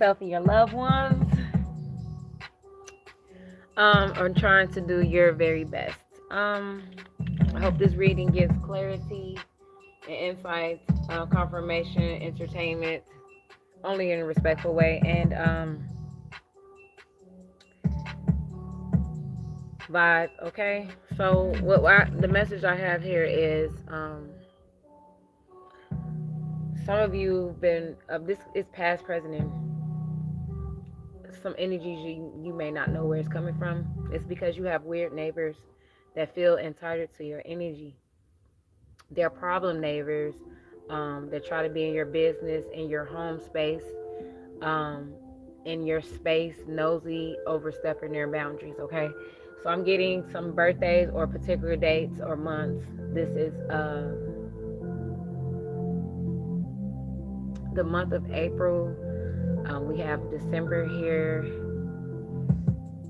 yourself and your loved ones, or trying to do your very best. I hope this reading gives clarity and insights, confirmation, entertainment, only in a respectful way, and vibe. Okay, so the message I have here is some of you been this is past, present, and some energies you may not know where it's coming from. It's because you have weird neighbors that feel entitled to your energy. They're problem neighbors that try to be in your business, in your home space, um, in your space, nosy, overstepping their boundaries. Okay, so I'm getting some birthdays or particular dates or months. This is the month of April. We have December here,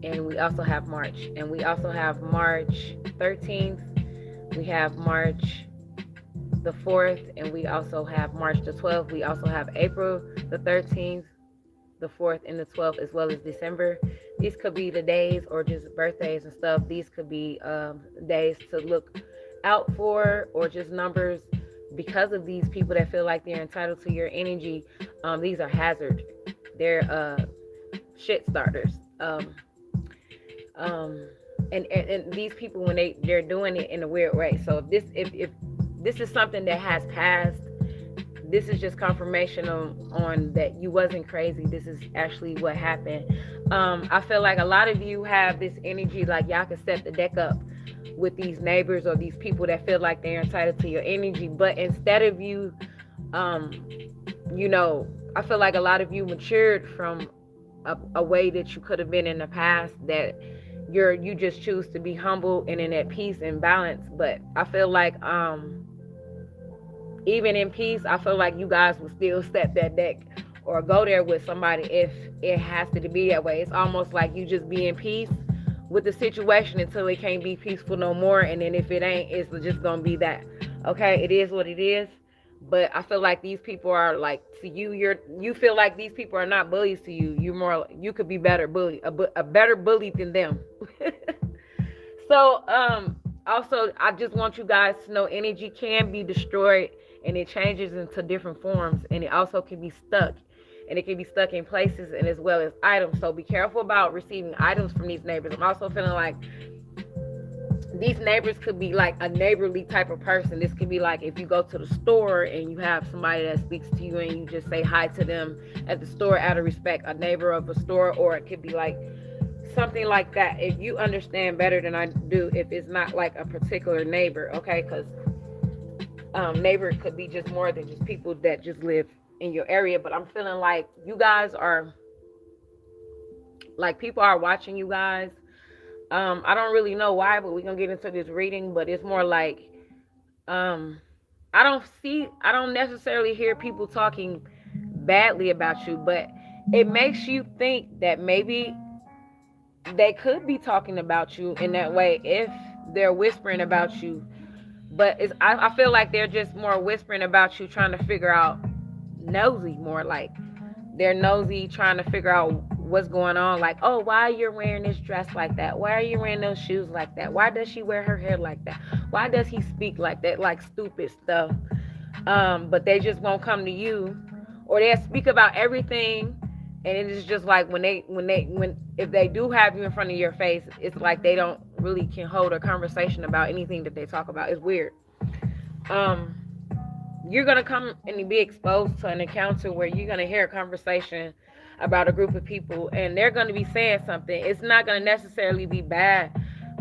and we also have March, and we also have March 13th. We have March the 4th, and we also have March the 12th. We also have April the 13th, the 4th, and the 12th, as well as December. These could be the days or just birthdays and stuff. These could be days to look out for, or just numbers, because of these people that feel like they're entitled to your energy. These are hazard. They're shit starters. Um, and these people, when they're doing it in a weird way. So if this is something that has passed, this is just confirmation on that you wasn't crazy. This is actually what happened. I feel like a lot of you have this energy, like y'all can set the deck up with these neighbors or these people that feel like they're entitled to your energy. But instead of you, I feel like a lot of you matured from a way that you could have been in the past, that you just choose to be humble and in that peace and balance. But I feel like even in peace, I feel like you guys will still step that deck or go there with somebody if it has to be that way. It's almost like you just be in peace with the situation until it can't be peaceful no more, and then if it ain't, it's just gonna be that. Okay, it is what it is. But I feel like these people are like, to you, you feel like these people are not bullies to you. You could be better bully, a better bully than them. So also, I just want you guys to know energy can be destroyed, and it changes into different forms, and it also can be stuck, and it can be stuck in places, and as well as items. So be careful about receiving items from these neighbors. I'm also feeling like these neighbors could be like a neighborly type of person. This could be like if you go to the store and you have somebody that speaks to you and you just say hi to them at the store out of respect, a neighbor of a store. Or it could be like something like that. If you understand better than I do, if it's not like a particular neighbor, okay? Because neighbor could be just more than just people that just live in your area. But I'm feeling like you guys are, like, people are watching you guys. I don't really know why, but we're gonna get into this reading. But it's more like I don't necessarily hear people talking badly about you, but it makes you think that maybe they could be talking about you in that way if they're whispering about you. But I feel like they're just more whispering about you, trying to figure out, nosy, more like they're nosy, trying to figure out what's going on. Like, oh, why you're wearing this dress like that? Why are you wearing those shoes like that? Why does she wear her hair like that? Why does he speak like that? Like stupid stuff. But they just won't come to you, or they'll speak about everything, and it is just like when if they do have you in front of your face, it's like they don't really can hold a conversation about anything that they talk about. It's weird. Um, you're gonna come and be exposed to an encounter where you're gonna hear a conversation about a group of people, and they're gonna be saying something. It's not gonna necessarily be bad,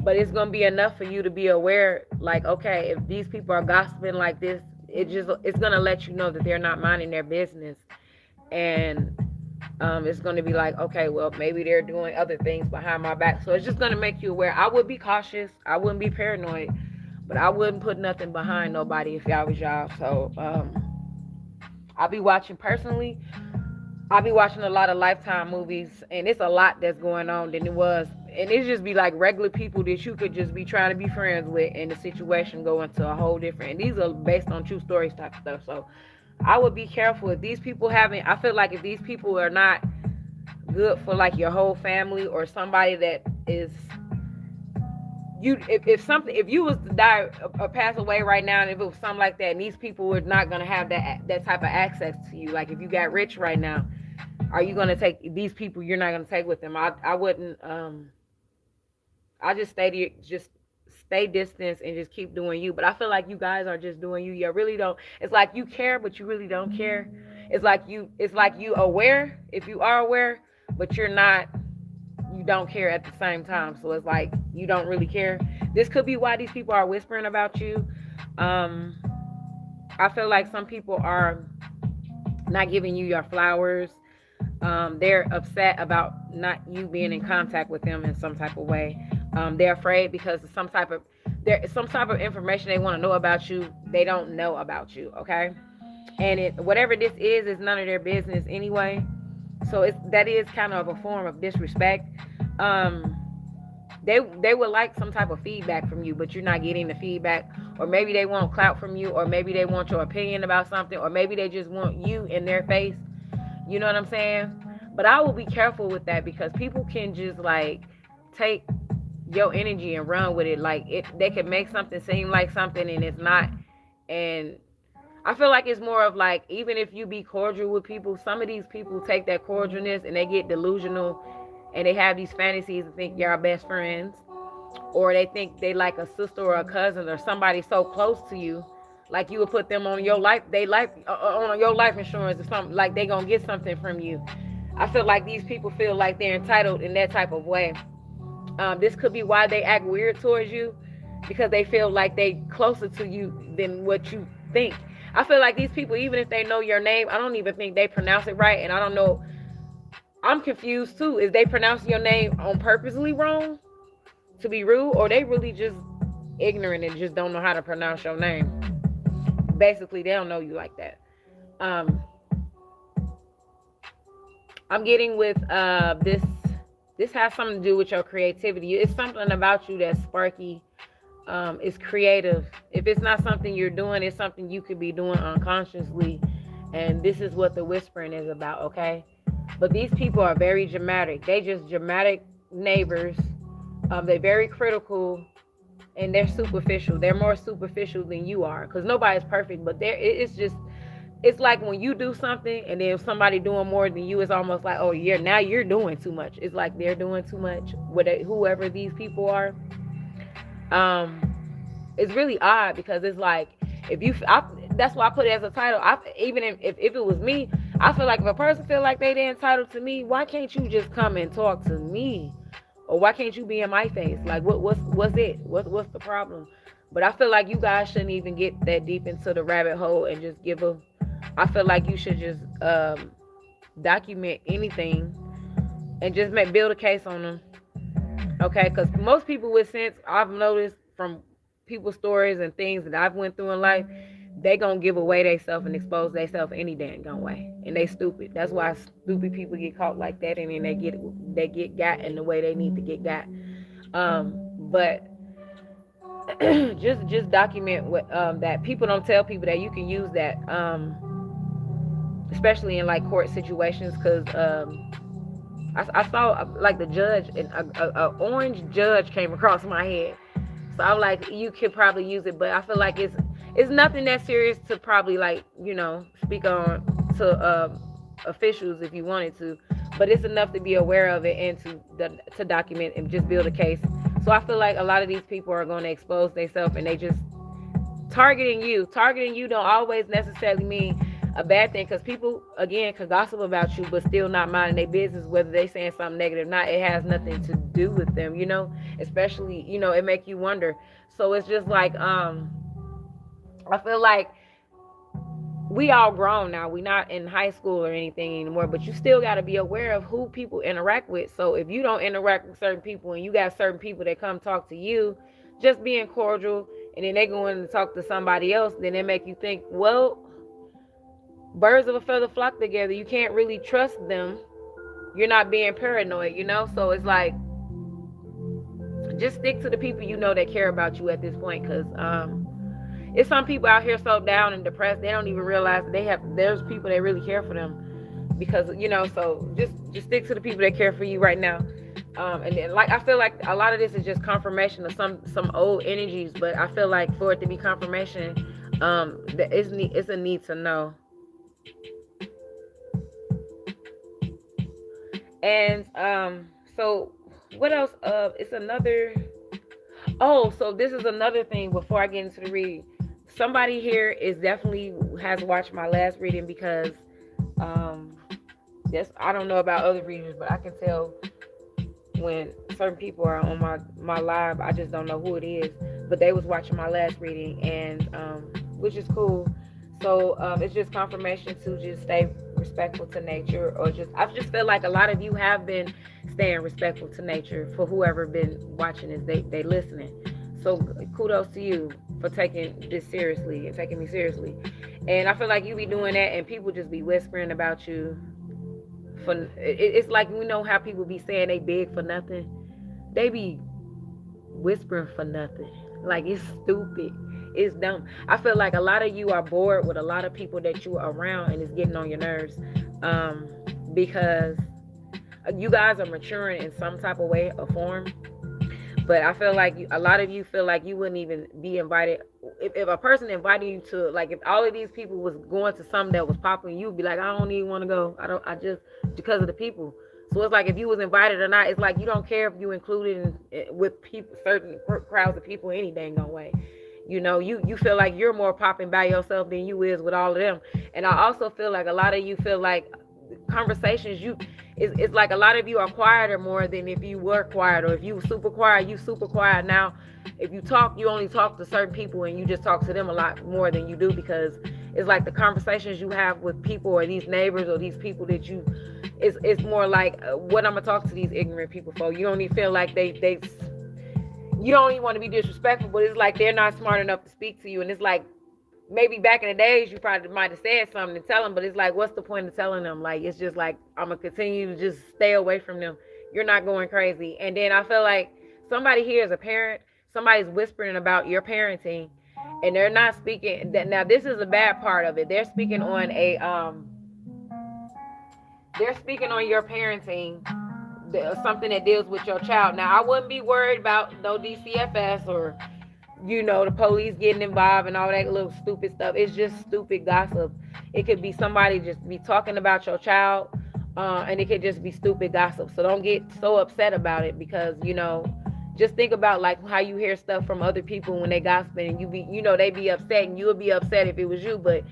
but it's gonna be enough for you to be aware. Like, okay, if these people are gossiping like this, it's gonna let you know that they're not minding their business, and it's gonna be like, okay, well, maybe they're doing other things behind my back. So it's just gonna make you aware. I would be cautious. I wouldn't be paranoid, but I wouldn't put nothing behind nobody if y'all was y'all. So I'll be watching personally. I'll be watching a lot of Lifetime movies, and it's a lot that's going on than it was. And it just be like regular people that you could just be trying to be friends with, and the situation go into a whole different. And these are based on true stories type stuff. So I would be careful if these people haven't. I feel like if these people are not good for like your whole family or somebody that is you, if something, if you was to die or pass away right now, and if it was something like that, and these people were not gonna have that type of access to you, like if you got rich right now, are you gonna take these people? You're not gonna take with them. I wouldn't. I just stay distance and just keep doing you. But I feel like you guys are just doing you. You really don't. It's like you care, but you really don't care. It's like you aware if you are aware, but you're not. You don't care at the same time. So it's like you don't really care. This could be why these people are whispering about you. Um, I feel like some people are not giving you your flowers. They're upset about not you being in contact with them in some type of way. They're afraid because of some type of information they want to know about you. They don't know about you, okay? And whatever this is none of their business anyway. So that is kind of a form of disrespect. Um, they would like some type of feedback from you, but you're not getting the feedback. Or maybe they want clout from you, or maybe they want your opinion about something, or maybe they just want you in their face. You know what I'm saying? But I will be careful with that because people can just like take your energy and run with it. Like they can make something seem like something and it's not. And I feel like it's more of like, even if you be cordial with people, some of these people take that cordialness and they get delusional and they have these fantasies and think you're best friends, or they think they like a sister or a cousin or somebody so close to you, like you would put them on your life, on your life insurance or something, like they gonna get something from you. I feel like these people feel like they're entitled in that type of way. This could be why they act weird towards you, because they feel like they closer to you than what you think. I feel like these people, even if they know your name, I don't even think they pronounce it right, and I don't know. I'm confused too. Is they pronounce your name on purposely wrong to be rude, or they really just ignorant and just don't know how to pronounce your name? Basically, they don't know you like that. Um, I'm getting with this. This has something to do with your creativity. It's something about you that's sparky. It's creative. If it's not something you're doing, it's something you could be doing unconsciously. And this is what the whispering is about, okay? But these people are very dramatic. They just dramatic neighbors. They're very critical and they're superficial. They're more superficial than you are, because nobody's perfect. But it's just, it's like when you do something and then if somebody doing more than you, it's almost like, oh yeah, now you're doing too much. It's like they're doing too much. Whoever these people are, um, it's really odd because it's like that's why I put it as a title. Even if it was me, I feel like if a person feel like they're entitled to me, why can't you just come and talk to me? Or why can't you be in my face? Like what's it? What's the problem? But I feel like you guys shouldn't even get that deep into the rabbit hole and just give a. I feel like you should just document anything and just build a case on them. Okay, because most people with sense, I've noticed from people's stories and things that I've went through in life, they gonna give away themselves and expose themselves any damn gun way, and they stupid. That's why stupid people get caught like that, and then they get got in the way they need to get got. But just document what that people don't tell people that you can use that, especially in like court situations, because I saw like the judge and a orange judge came across my head. So I'm like, you could probably use it, but I feel like it's nothing that serious to probably like speak on to officials if you wanted to, but it's enough to be aware of it and to document and just build a case. So I feel like a lot of these people are going to expose themselves and they just targeting you. Targeting you don't always necessarily mean a bad thing, because people again can gossip about you but still not minding their business, whether they saying something negative or not. It has nothing to do with them, especially it make you wonder. So it's just like I feel like we all grown now. We not in high school or anything anymore, but you still got to be aware of who people interact with. So if you don't interact with certain people and you got certain people that come talk to you, just being cordial, and then they go in and talk to somebody else, then they make you think, well, birds of a feather flock together. You can't really trust them. You're not being paranoid, So it's like, just stick to the people that care about you at this point, because it's some people out here so down and depressed they don't even realize that there's people that really care for them, because so just stick to the people that care for you right now. And then, like, I feel like a lot of this is just confirmation of some old energies, but I feel like for it to be confirmation, that it's a need to know. And so what else? It's another. Oh, so this is another thing before I get into the read. Somebody here is definitely has watched my last reading, because um yes, I don't know about other readers, but I can tell when certain people are on my live. I just don't know who it is, but they was watching my last reading, and which is cool. So it's just confirmation to just stay respectful to nature, or just I just feel like a lot of you have been staying respectful to nature. For whoever been watching this, they listening. So kudos to you for taking this seriously and taking me seriously. And I feel like you be doing that, and people just be whispering about you. It's like, we know how people be saying they big for nothing. They be whispering for nothing. Like, it's stupid. It's dumb. I feel like a lot of you are bored with a lot of people that you are around, and it's getting on your nerves, because you guys are maturing in some type of way or form. But I feel like a lot of you feel like you wouldn't even be invited. If a person invited you to, like, if all of these people was going to something that was popular, you'd be like, I don't even want to go. I just, because of the people. So it's like, if you was invited or not, it's like you don't care if you included with people, certain crowds of people, any dang on way. You feel like you're more popping by yourself than you is with all of them. And I also feel like a lot of you feel like conversations it's like a lot of you are quieter more than if you were quiet, or if you were super quiet, you super quiet now. If you talk, you only talk to certain people, and you just talk to them a lot more than you do, because it's like the conversations you have with people, or these neighbors, or these people that it's more like, what I'm gonna talk to these ignorant people for. You don't even feel like they you don't even want to be disrespectful, but it's like they're not smart enough to speak to you. And it's like, maybe back in the days you probably might have said something to tell them, but it's like, what's the point of telling them? Like, it's just like, I'm gonna continue to just stay away from them. You're not going crazy. And then I feel like somebody here is a parent. Somebody's whispering about your parenting, and they're not speaking that. Now, this is a bad part of it. They're speaking on your parenting, something that deals with your child. Now, I wouldn't be worried about no DCFS, or the police getting involved and all that little stupid stuff. It's just stupid gossip. It could be somebody just be talking about your child, and it could just be stupid gossip. So don't get so upset about it, because just think about, like, how you hear stuff from other people when they gossiping, and they be upset, and you would be upset if it was you, but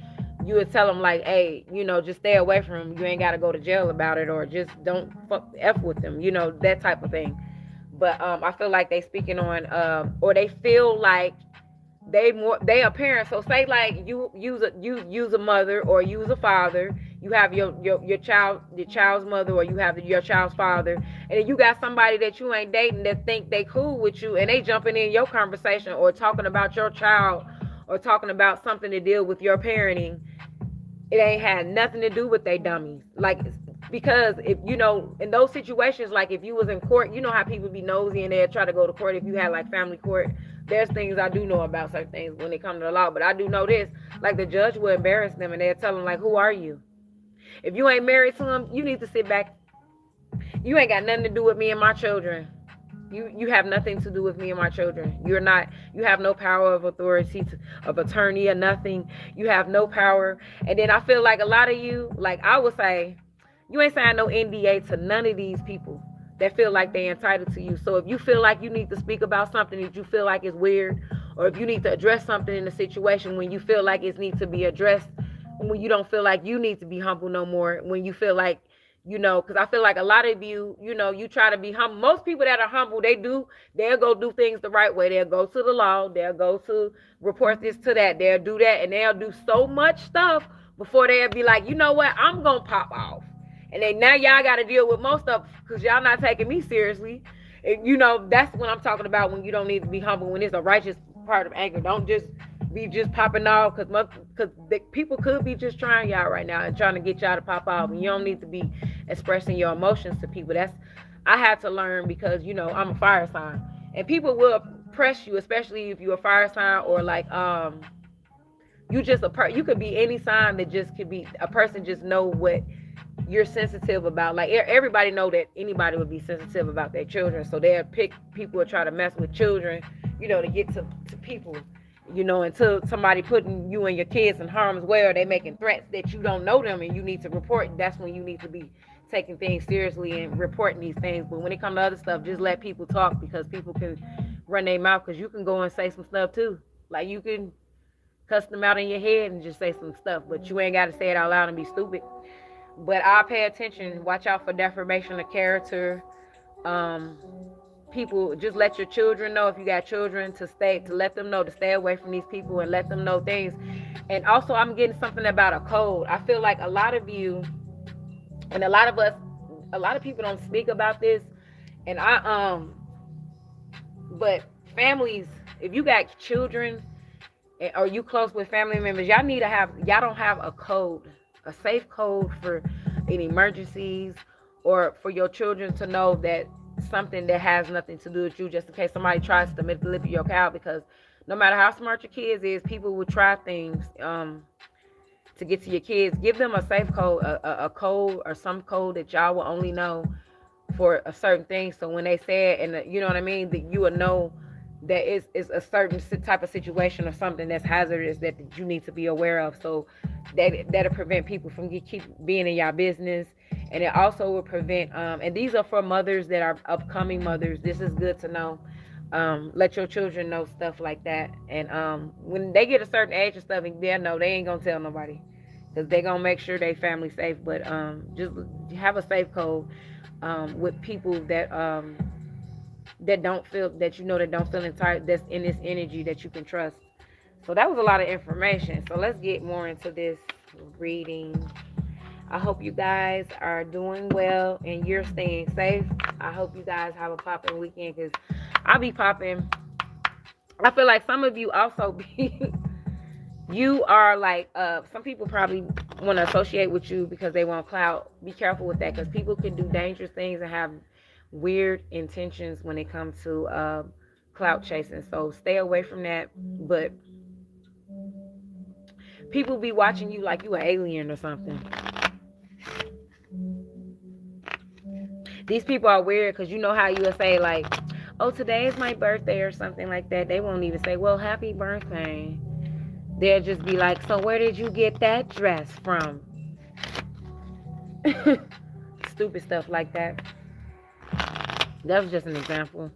you would tell them, like, hey, just stay away from them. You ain't got to go to jail about it, or just don't F with them, that type of thing. But I feel like they speaking on, or they feel like they a parent. So say, like, you use a mother, or use a father. You have your child's mother, or you have your child's father, and then you got somebody that you ain't dating that think they cool with you, and they jumping in your conversation, or talking about your child, or talking about something to deal with your parenting. It ain't had nothing to do with they dummies. Like, because if in those situations, like, if you was in court, how people be nosy and they'll try to go to court. If you had, like, family court, there's things I do know about certain things when it comes to the law. But I do know this, like, the judge will embarrass them, and they'll tell them, like, who are you? If you ain't married to them, you need to sit back. You ain't got nothing to do with me and my children. You have nothing to do with me and my children. You have no power of authority, of attorney, or nothing. You have no power. And then I feel like a lot of you, like, I would say, you ain't signed no NDA to none of these people that feel like they entitled to you. So if you feel like you need to speak about something that you feel like is weird, or if you need to address something in the situation when you feel like it needs to be addressed, when you don't feel like you need to be humble no more, when you feel like, because I feel like a lot of you, you try to be humble. Most people that are humble, they'll go do things the right way. They'll go to the law. They'll go to report this to that. They'll do that, and they'll do so much stuff before they'll be like, you know what, I'm going to pop off. And then now y'all got to deal with most of it, because y'all not taking me seriously. And, that's what I'm talking about, when you don't need to be humble, when it's a righteous part of anger. Don't just be just popping off, because people could be just trying y'all right now and trying to get y'all to pop off, and you don't need to be expressing your emotions to people. I had to learn, because I'm a fire sign, and people will press you, especially if you're a fire sign, or like You just you could be any sign that just could be a person just know what you're sensitive about. Like everybody know that anybody would be sensitive about their children, so they'll pick people who try to mess with children, to get to people, until somebody putting you and your kids in harm's way, or they making threats that you don't know them and you need to report. That's when you need to be taking things seriously and reporting these things. But when it comes to other stuff, just let people talk, because people can run their mouth, because you can go and say some stuff too. Like you can cuss them out in your head and just say some stuff, but you ain't got to say it out loud and be stupid. But I'll pay attention. Watch out for defamation of character. Um, People, just let your children know, if you got children, to let them know to stay away from these people and let them know things. And also, I'm getting something about a code. I feel like a lot of you and a lot of us, a lot of people don't speak about this. And but families, if you got children or you close with family members, y'all don't have a code, a safe code for any emergencies, or for your children to know that something that has nothing to do with you, just in case somebody tries to manipulate your child. Because no matter how smart your kids is, people will try things to get to your kids. Give them a safe code, a code or some code that y'all will only know for a certain thing. So when they say it, and you know what I mean, that you will know that it's a certain type of situation or something that's hazardous that you need to be aware of. So that'll prevent people from keep being in your business. And it also will prevent, and these are for mothers that are upcoming mothers. This is good to know. Let your children know stuff like that. And when they get a certain age and stuff, they'll know, they ain't gonna tell nobody, because they're gonna make sure they family safe. But just have a safe code with people that don't feel, that don't feel entitled, that's in this energy that you can trust. So that was a lot of information. So let's get more into this reading. I hope you guys are doing well and you're staying safe. I hope you guys have a popping weekend, because I'll be popping. I feel like some of you also be you are like some people probably want to associate with you because they want clout. Be careful with that, because people can do dangerous things and have weird intentions when it comes to clout chasing. So stay away from that. But people be watching you like you an alien or something. These people are weird, because you know how you would say like, oh, today is my birthday or something like that. They won't even say, well, happy birthday. They'll just be like, so where did you get that dress from? Stupid stuff like that. That was just an example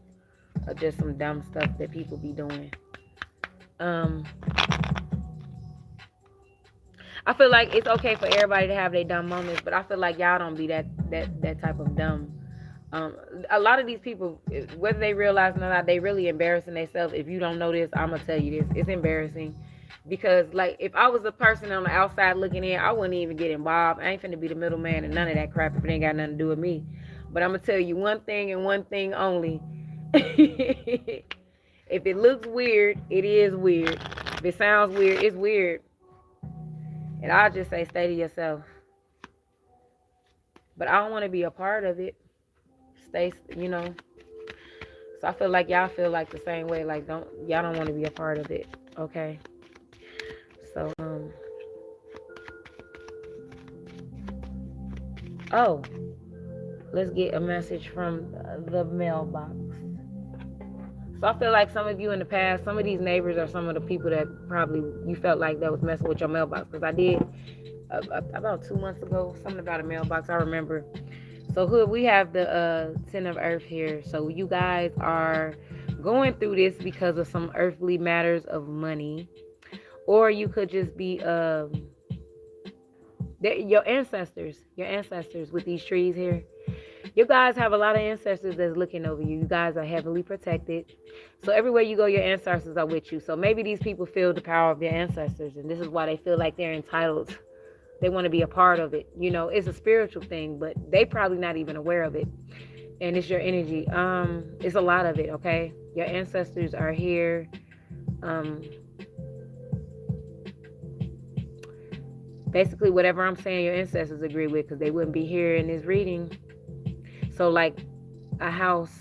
of just some dumb stuff that people be doing. I feel like it's okay for everybody to have their dumb moments, but I feel like y'all don't be that type of dumb. A lot of these people, whether they realize it or not, they really embarrassing themselves. If you don't know this, I'm gonna tell you this. It's embarrassing, because like if I was a person on the outside looking in, I wouldn't even get involved. I ain't finna be the middleman and none of that crap if it ain't got nothing to do with me. But I'm gonna tell you one thing and one thing only. If it looks weird, it is weird. If it sounds weird, it's weird. And I'll just say, stay to yourself. But I don't want to be a part of it. Stay, So I feel like y'all feel like the same way. Like y'all don't want to be a part of it. Okay. So let's get a message from the mailbox. So I feel like some of you in the past, some of these neighbors are some of the people that probably you felt like that was messing with your mailbox. Because I did about 2 months ago, something about a mailbox. I remember. So Hood, we have the 10 of Earth here. So you guys are going through this because of some earthly matters of money. Or you could just be your ancestors with these trees here. You guys have a lot of ancestors that's looking over you. You guys are heavily protected. So everywhere you go, your ancestors are with you. So maybe these people feel the power of their ancestors, and this is why they feel like they're entitled. They want to be a part of it. It's a spiritual thing, but they probably not even aware of it. And it's your energy. It's a lot of it, okay? Your ancestors are here. Basically, whatever I'm saying, your ancestors agree with, because they wouldn't be here in this reading. So like a house,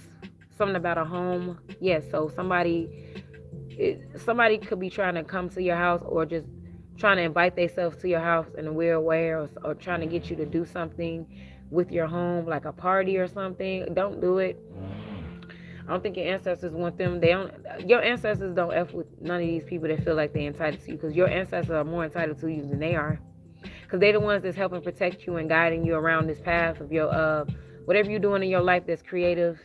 something about a home. Yes, so somebody could be trying to come to your house, or just trying to invite themselves to your house in a weird way, or trying to get you to do something with your home, like a party or something, don't do it. I don't think your ancestors want them. They don't. Your ancestors don't f with none of these people that feel like they're entitled to you, because your ancestors are more entitled to you than they are. Because they're the ones that's helping protect you and guiding you around this path of your whatever you're doing in your life that's creative,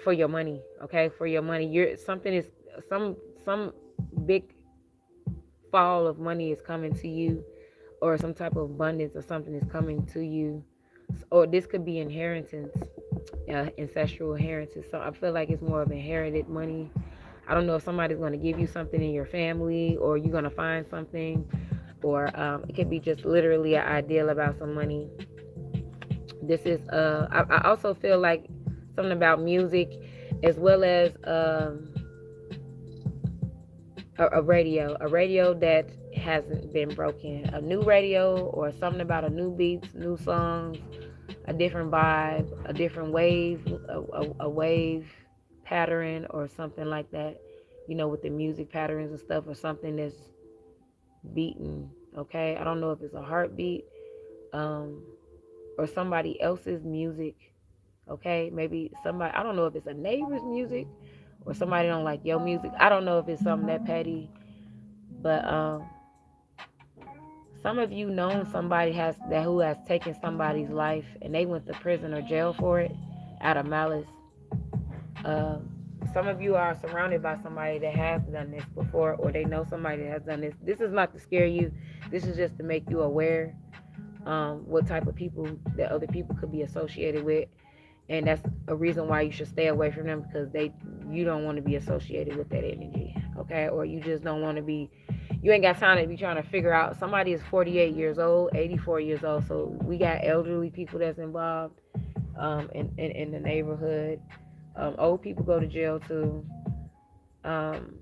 for your money. Okay, for your money. You're something is some big fall of money is coming to you, or some type of abundance or something is coming to you, or this could be inheritance, ancestral inheritance. So I feel like it's more of inherited money. I don't know if somebody's going to give you something in your family, or you're going to find something, or it could be just literally an ideal about some money. This is I also feel like something about music, as well as a radio that hasn't been broken, a new radio, or something about a new beats, new songs, a different vibe, a different wave, a wave pattern, or something like that, with the music patterns and stuff, or something that's beaten. Okay, I don't know if it's a heartbeat, um or somebody else's music. Okay, maybe somebody, I don't know if it's a neighbor's music, or somebody don't like your music. I don't know if it's something that petty, but some of you know somebody who has taken somebody's life, and they went to prison or jail for it out of malice. Uh, some of you are surrounded by somebody that has done this before, or they know somebody that has done this. This is not to scare you. This is just to make you aware, what type of people that other people could be associated with, and that's a reason why you should stay away from them, because you don't want to be associated with that energy. Okay, or you just don't want to be. You ain't got time to be trying to figure out. Somebody is 48 years old, 84 years old, so we got elderly people that's involved, in the neighborhood. Old people go to jail too. Um,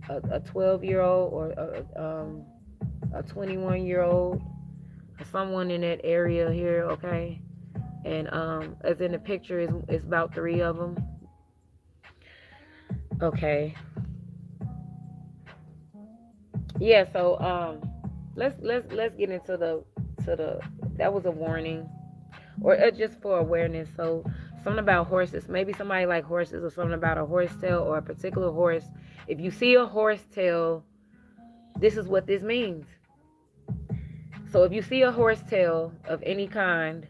a 12-year-old, or a 21-year-old, someone in that area here. Okay, and as in the picture, is about three of them. Okay, yeah. So let's get into the that was a warning, or just for awareness. So something about horses. Maybe somebody like horses, or something about a horse tail, or a particular horse. If you see a horse tail, this is what this means. So if you see a horse tail of any kind,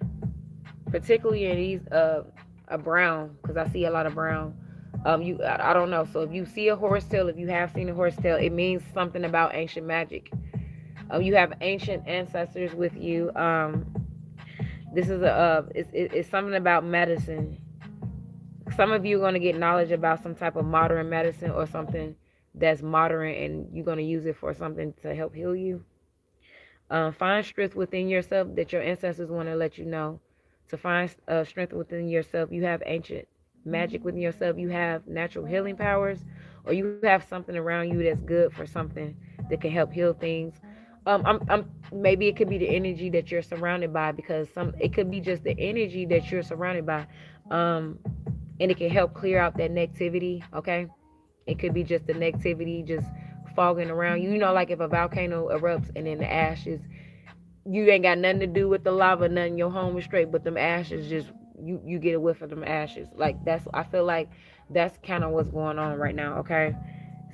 particularly in these a brown, because I see a lot of brown. I don't know. So if you see a horse tail, if you have seen a horse tail, it means something about ancient magic. You have ancient ancestors with you. This is it's something about medicine. Some of you are going to get knowledge about some type of modern medicine, or something that's modern, and you're going to use it for something to help heal you. Find strength within yourself that your ancestors want to let you know. To find strength within yourself, you have ancient magic within yourself. You have natural healing powers, or you have something around you that's good for something that can help heal things. Maybe it could be the energy that you're surrounded by, because it could be just the energy that you're surrounded by, and it can help clear out that negativity. Okay, it could be just the negativity just fogging around you. Like if a volcano erupts, and then the ashes, you ain't got nothing to do with the lava, nothing. Your home is straight, but them ashes just, you get a whiff of them ashes. Like I feel like that's kind of what's going on right now. Okay,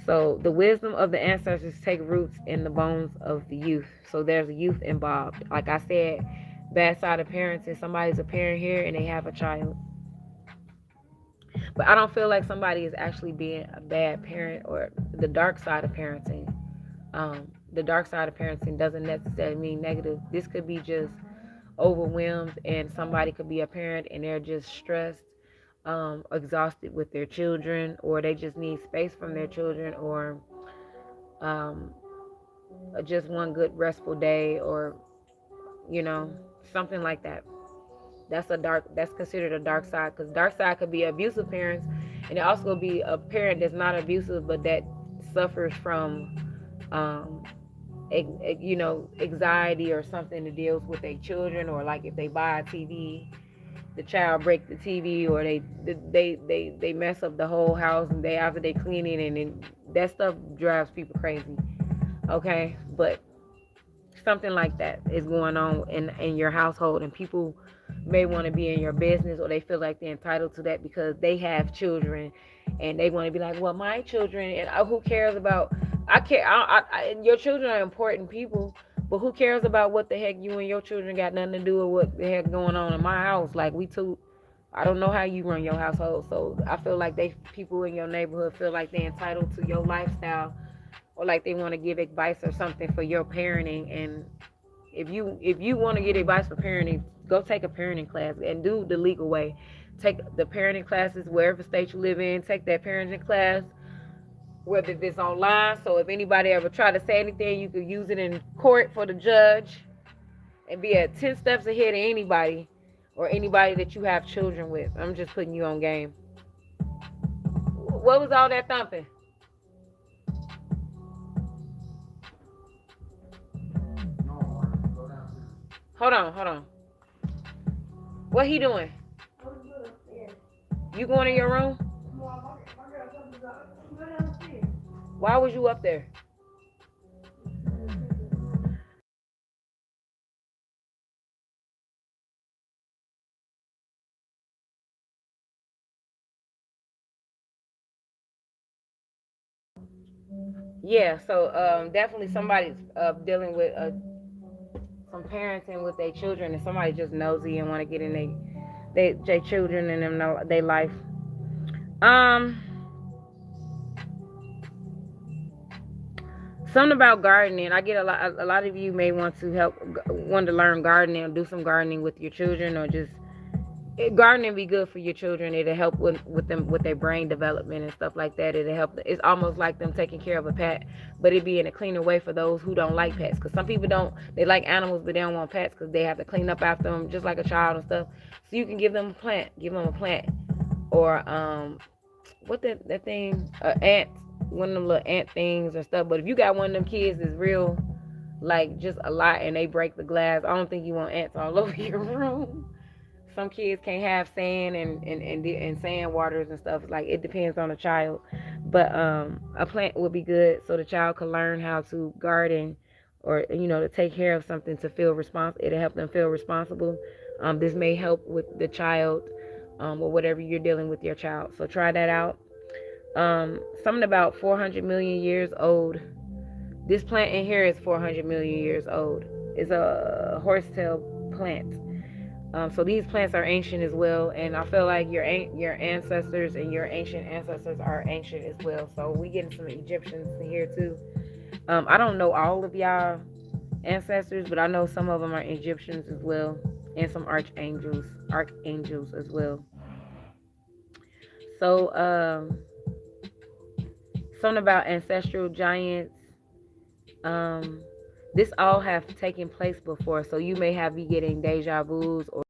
so the wisdom of the ancestors take roots in the bones of the youth. So there's a youth involved. Like I said, bad side of parenting. Somebody's a parent here and they have a child. But I don't feel like somebody is actually being a bad parent, or the dark side of parenting. The dark side of parenting doesn't necessarily mean negative. This could be just overwhelmed, and somebody could be a parent and they're just stressed, exhausted with their children, or they just need space from their children, or um, just one good restful day, or something like that. That's considered a dark side, because dark side could be abusive parents, and it also could be a parent that's not abusive but that suffers from um, anxiety or something that deals with their children, or like if they buy a TV, the child break the TV, or they mess up the whole house, and after they clean it, and then that stuff drives people crazy. Okay, but something like that is going on in your household, and people may want to be in your business, or they feel like they're entitled to that because they have children, and they want to be like, well, my children, and who cares about, I care, your children are important people, but who cares about what the heck you and your children got nothing to do with what the heck going on in my house? Like, we too, I don't know how you run your household, so I feel like people in your neighborhood feel like they're entitled to your lifestyle, or like they want to give advice or something for your parenting. And if you want to get advice for parenting, go take a parenting class and do the legal way. Take the parenting classes wherever state you live in. Take that parenting class, whether it's online. So if anybody ever try to say anything, you could use it in court for the judge and be at 10 steps ahead of anybody, or anybody that you have children with. I'm just putting you on game. What was all that thumping? Hold on, hold on. What he doing? You going in your room? Why was you up there? Yeah, so definitely somebody's dealing with some parenting with their children, and somebody just nosy and want to get in their children and them know their life. Um, Something about gardening. I get a lot of you may want to want to learn gardening, or do some gardening with your children, or just gardening be good for your children. It'll help with them with their brain development and stuff like that. It'll help. It's almost like them taking care of a pet, but it'd be in a cleaner way for those who don't like pets. Because some people don't. They like animals, but they don't want pets because they have to clean up after them, just like a child and stuff. So you can give them a plant. Give them a plant, or what that thing? Ant. One of them little ant things and stuff. But if you got one of them kids that's real, like just a lot, and they break the glass, I don't think you want ants all over your room. Some kids can't have sand and sand waters and stuff. Like, it depends on the child, but a plant would be good so the child can learn how to garden, or to take care of something, to feel responsible. It'll help them feel responsible. This may help with the child, or whatever you're dealing with your child. So try that out. Something about 400 million years old. This plant in here is 400 million years old. It's a horsetail plant. So these plants are ancient as well, and I feel like your ancestors and your ancient ancestors are ancient as well. So we getting some Egyptians in here too. I don't know all of y'all ancestors, but I know some of them are Egyptians as well, and some archangels as well. So something about ancestral giants. Um, this all have taken place before, so you may be getting deja vu's, or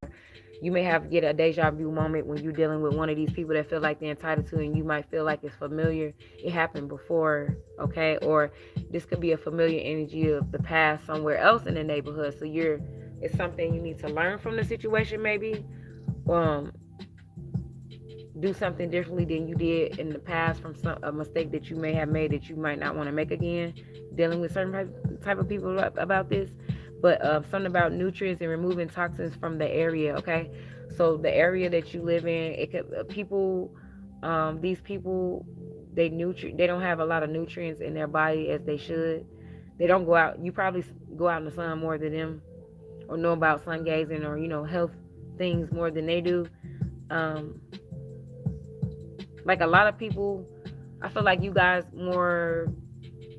you may have get a deja vu moment when you're dealing with one of these people that feel like they're entitled to, and you might feel like it's familiar. It happened before, okay? Or this could be a familiar energy of the past somewhere else in the neighborhood. So it's something you need to learn from the situation, maybe. Um, do something differently than you did in the past from a mistake that you may have made that you might not want to make again, dealing with certain type of people about this. But something about nutrients and removing toxins from the area. Okay, so the area that you live in, it could these people, they don't have a lot of nutrients in their body as they should. They don't go out. You probably go out in the sun more than them, or know about sun gazing, or health things more than they do. um like a lot of people, I feel like you guys more,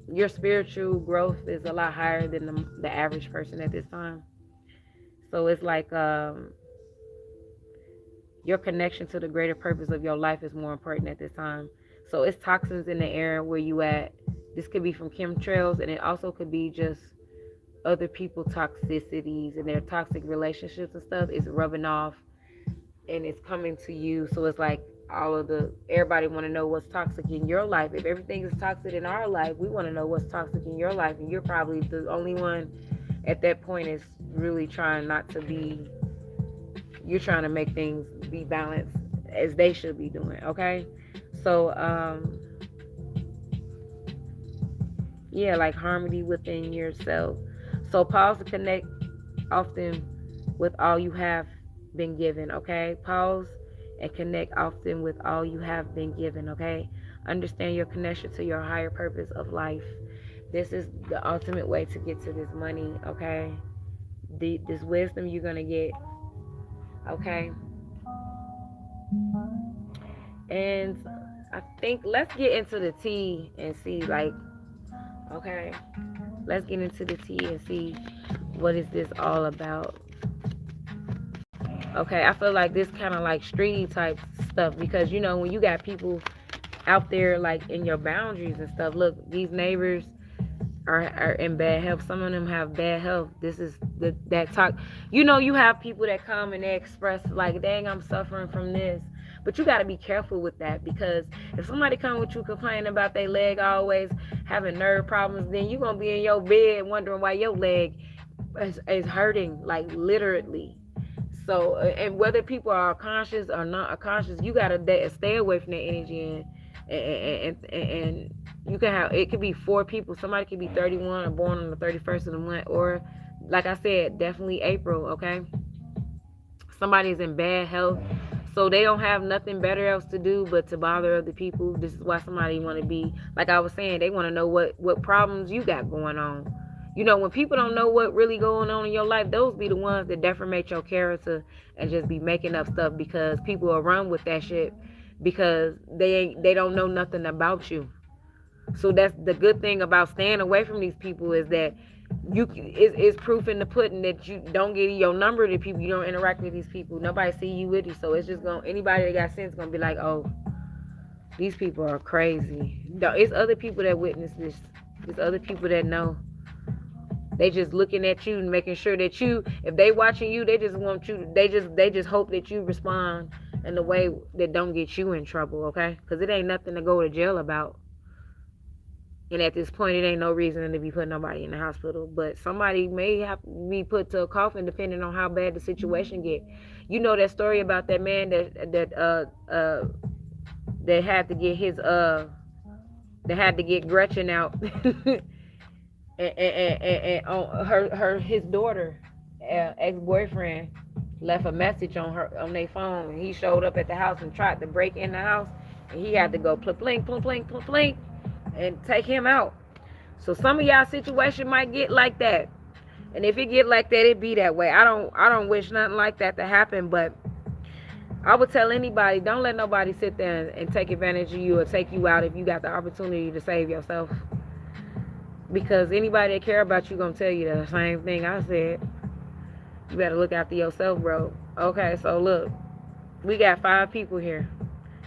your spiritual growth is a lot higher than the average person at this time. So it's like your connection to the greater purpose of your life is more important at this time. So it's toxins in the air where you at. This could be from chemtrails, and it also could be just other people toxicities and their toxic relationships and stuff is rubbing off, and it's coming to you. So it's like everybody want to know what's toxic in your life. If everything is toxic in our life, we want to know what's toxic in your life, and you're probably the only one at that point is really trying not to be. You're trying to make things be balanced as they should be doing. Okay, so Yeah, like harmony within yourself. So pause to connect often with all you have been given, okay? Pause and connect often with all you have been given, okay? Understand your connection to your higher purpose of life. This is the ultimate way to get to this money, okay? This wisdom you're gonna get, okay? And I think let's get into the tea and see, like, okay, let's get into the tea and see what is this all about. Okay, I feel like this kind of like street type stuff because you know when you got people out there like in your boundaries and stuff. Look, these neighbors are in bad health. Some of them have bad health. This is that talk. You know, you have people that come and they express like, "Dang, I'm suffering from this." But you got to be careful with that because if somebody come with you complaining about their leg always having nerve problems, then you gonna be in your bed wondering why your leg is hurting, like literally. So, and whether people are conscious or not conscious, you gotta stay away from that energy, and you can have it could be four people. Somebody could be 31 or born on the 31st of the month, or like I said, definitely April. Okay, somebody's in bad health, so they don't have nothing better else to do but to bother other people. This is why somebody want to be like I was saying. They want to know what problems you got going on. You know, when people don't know what really going on in your life, those be the ones that deformate your character and just be making up stuff because people will run with that shit because they don't know nothing about you. So that's the good thing about staying away from these people is that it's proof in the pudding that you don't give your number to people. You don't interact with these people. Nobody see you with you. So it's just gonna anybody that got sense gonna be like, oh, these people are crazy. No, it's other people that witness this. It's other people that know. They just looking at you and making sure that you, if they watching you, they just want you. They just hope that you respond in a way that don't get you in trouble. Okay? Because it ain't nothing to go to jail about. And at this point, it ain't no reason to be putting nobody in the hospital. But somebody may have to be put to a coffin depending on how bad the situation get. You know that story about that man that had to get his that had to get Gretchen out, and on his daughter, ex boyfriend, left a message on their phone. And he showed up at the house and tried to break in the house, and he had to go plink plink plink plink plink and take him out. So some of y'all situation might get like that. And if it get like that, it be that way. I don't wish nothing like that to happen, but I would tell anybody, don't let nobody sit there and take advantage of you or take you out if you got the opportunity to save yourself. Because anybody that care about you gonna tell you the same thing I said. You better look after yourself, bro. Okay, so look, we got 5 people here.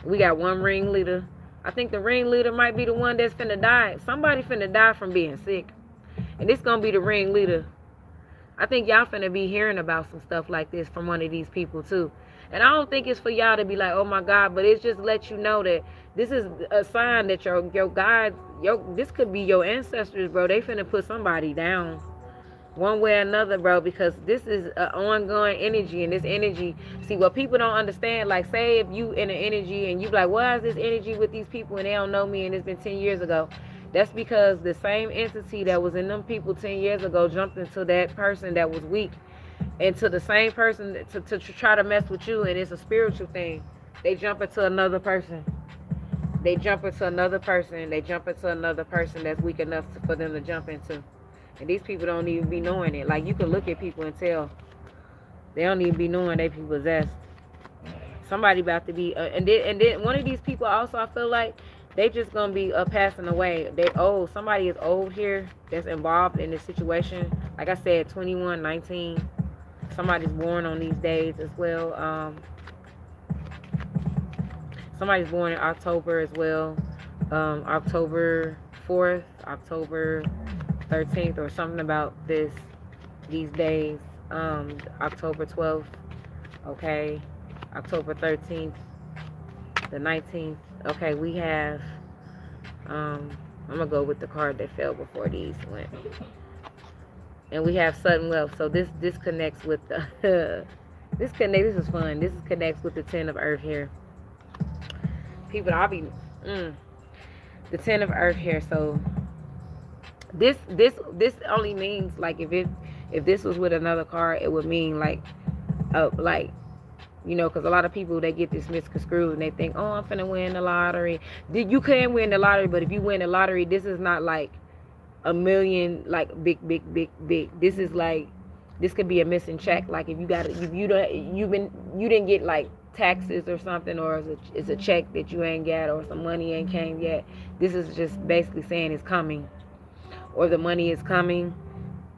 We got one ringleader. I think the ringleader might be the one that's finna die. Somebody finna die from being sick. And this gonna be the ringleader. I think y'all finna be hearing about some stuff like this from one of these people too. And I don't think it's for y'all to be like, oh my God, but it's just let you know that this is a sign that your God, this could be your ancestors, bro. They finna put somebody down one way or another, bro, because this is an ongoing energy. And this energy, see, what people don't understand, like, say if you in an energy and you like, why is this energy with these people and they don't know me and it's been 10 years ago? That's because the same entity that was in them people 10 years ago jumped into that person that was weak, into the same person to try to mess with you. And it's a spiritual thing. They jump into another person. They jump into another person. They jump into another person that's weak enough for them to jump into. And these people don't even be knowing it. Like, you can look at people and tell. They don't even be knowing they be possessed. Somebody about to be, and then one of these people also, I feel like, they just gonna be passing away. They old. Somebody is old here that's involved in this situation. Like I said, 21, 19. Somebody's born on these days as well. Somebody's born in October as well. October 4th, October 13th, or something about these days. October 12th, okay, October 13th, the 19th. Okay, we have, I'm gonna go with the card that fell before these went. And we have sudden wealth. So this connects with the, this is fun. This connects with the 10 of earth here. People, the 10 of earth here. So This only means like if this was with another card, it would mean like because a lot of people they get this misconstrued and they think, oh, I'm finna win the lottery. You can win the lottery, but if you win the lottery, this is not like a million, like big. This is like this could be a missing check. Like if you got if you don't you didn't get like taxes or something, or it's a check that you ain't got, or some money ain't came yet. This is just basically saying it's coming, or the money is coming.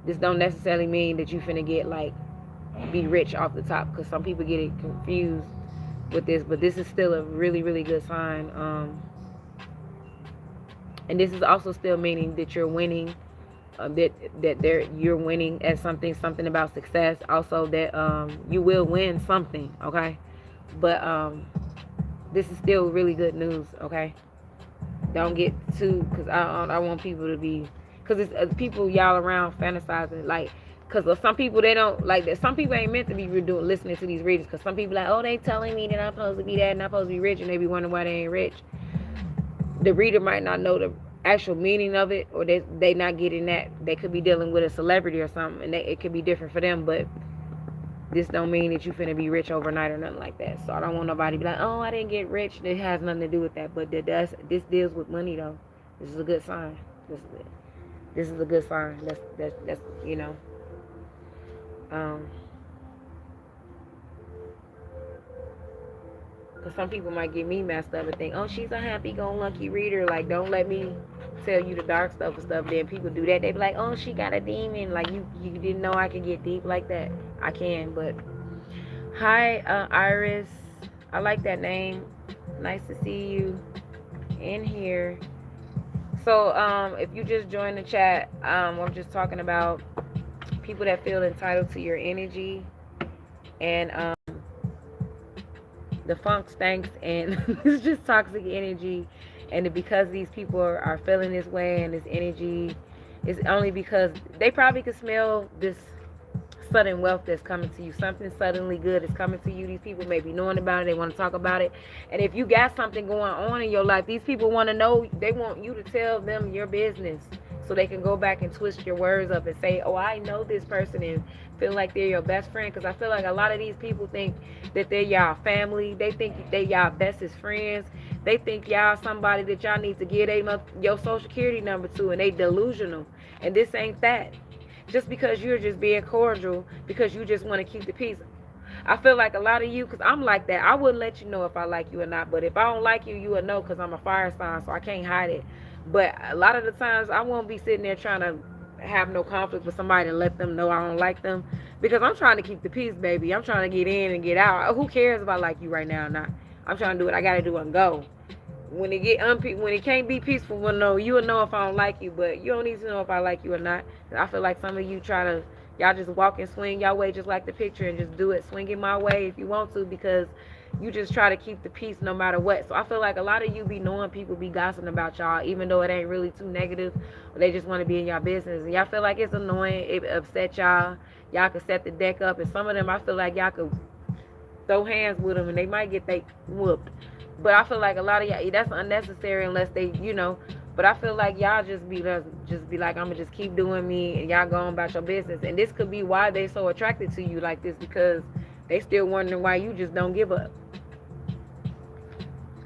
This don't necessarily mean that you finna get like be rich off the top, because some people get it confused with this, but this is still a really really good sign. And this is also still meaning that you're winning, you're winning at something about success. Also that you will win something, okay? But this is still really good news, okay? Don't get too, because I want people to be, because it's people y'all around fantasizing like, because some people they don't like that. Some people ain't meant to be doing listening to these readings, because some people like, oh, they telling me that I'm supposed to be that and I'm supposed to be rich, and they be wondering why they ain't rich. The reader might not know the actual meaning of it, or they not getting that. They could be dealing with a celebrity or something, and it could be different for them, but this don't mean that you finna be rich overnight or nothing like that. So I don't want nobody to be like, oh, I didn't get rich. It has nothing to do with that. But this deals with money though. This is a good sign. This is a good sign. That's because some people might get me messed up and think, oh, she's a happy-go-lucky reader. Like, don't let me tell you the dark stuff and stuff. Then people do that. They be like, oh, she got a demon. Like, you didn't know I could get deep like that. I can, but... Hi, Iris. I like that name. Nice to see you in here. So, if you just joined the chat, I'm just talking about people that feel entitled to your energy. And, the funk stinks, and it's just toxic energy. And because these people are feeling this way and this energy, it's only because they probably could smell this sudden wealth that's coming to you. Something suddenly good is coming to you. These people may be knowing about it. They want to talk about it. And if you got something going on in your life, these people want to know. They want you to tell them your business, so they can go back and twist your words up and say, oh, I know this person, and feel like they're your best friend. Because I feel like a lot of these people think that they're y'all family. They think they y'all bestest friends. They think y'all somebody that y'all need to give your social security number to, and they delusional. And this ain't that. Just because you're just being cordial, because you just want to keep the peace. I feel like a lot of you, because I'm like that, I wouldn't let you know if I like you or not. But if I don't like you, you would know, because I'm a fire sign, so I can't hide it. But a lot of the times, I won't be sitting there trying to have no conflict with somebody and let them know I don't like them, because I'm trying to keep the peace, baby. I'm trying to get in and get out. Who cares if I like you right now or not? I'm trying to do what I got to do and go. When it can't be peaceful, well, no, you will know if I don't like you, but you don't need to know if I like you or not. I feel like some of you y'all just walk and swing y'all way just like the picture, and just do it, swing it my way if you want to, because you just try to keep the peace no matter what. So I feel like a lot of you be knowing people be gossiping about y'all, even though it ain't really too negative, or they just want to be in y'all business, and y'all feel like it's annoying, it upset y'all. Y'all could set the deck up, and some of them I feel like y'all could throw hands with them and they might get they whooped. But I feel like a lot of y'all, that's unnecessary unless they, But I feel like y'all just be like, I'm gonna just keep doing me, and y'all go on about your business. And this could be why they so attracted to you like this, because they still wondering why you just don't give up.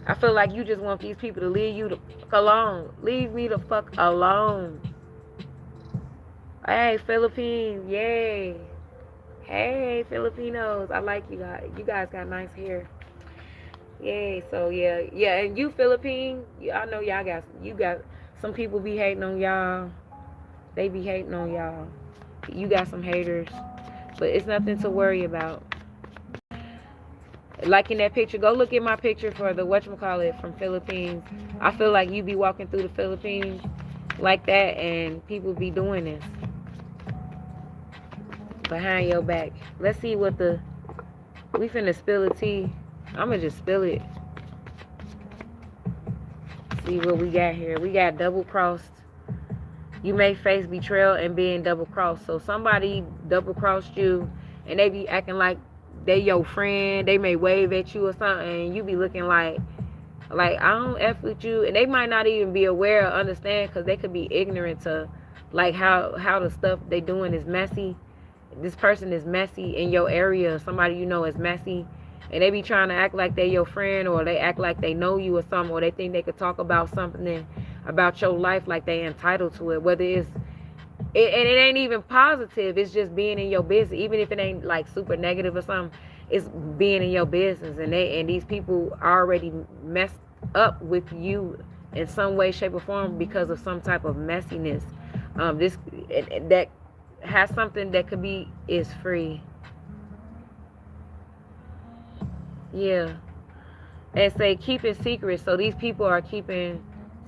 I feel like you just want these people to leave you the fuck alone. Leave me the fuck alone. Hey, Philippines, yay. Hey, Filipinos, I like you guys. You guys got nice hair. Yay. So yeah, and you Philippines, I know you got some people be hating on y'all. They be hating on y'all. You got some haters, but it's nothing to worry about. Like in that picture, go look at my picture for the whatchamacallit from Philippines. I feel like you be walking through the Philippines like that, and people be doing this behind your back. Let's see what we finna spill the tea. I'ma just spill it. See what we got here. We got double crossed. You may face betrayal and being double crossed. So somebody double crossed you, and they be acting like they your friend. They may wave at you or something, and you be looking like I don't F with you. And they might not even be aware or understand, because they could be ignorant to Like how the stuff they doing is messy. This person is messy in your area. Somebody you know is messy, and they be trying to act like they your friend, or they act like they know you or something, or they think they could talk about something about your life like they entitled to it. Whether and it ain't even positive. It's just being in your business, even if it ain't like super negative or something. It's being in your business, and these people already messed up with you in some way, shape, or form because of some type of messiness. This that has something that could be is free. Yeah, and say keeping secrets. So these people are keeping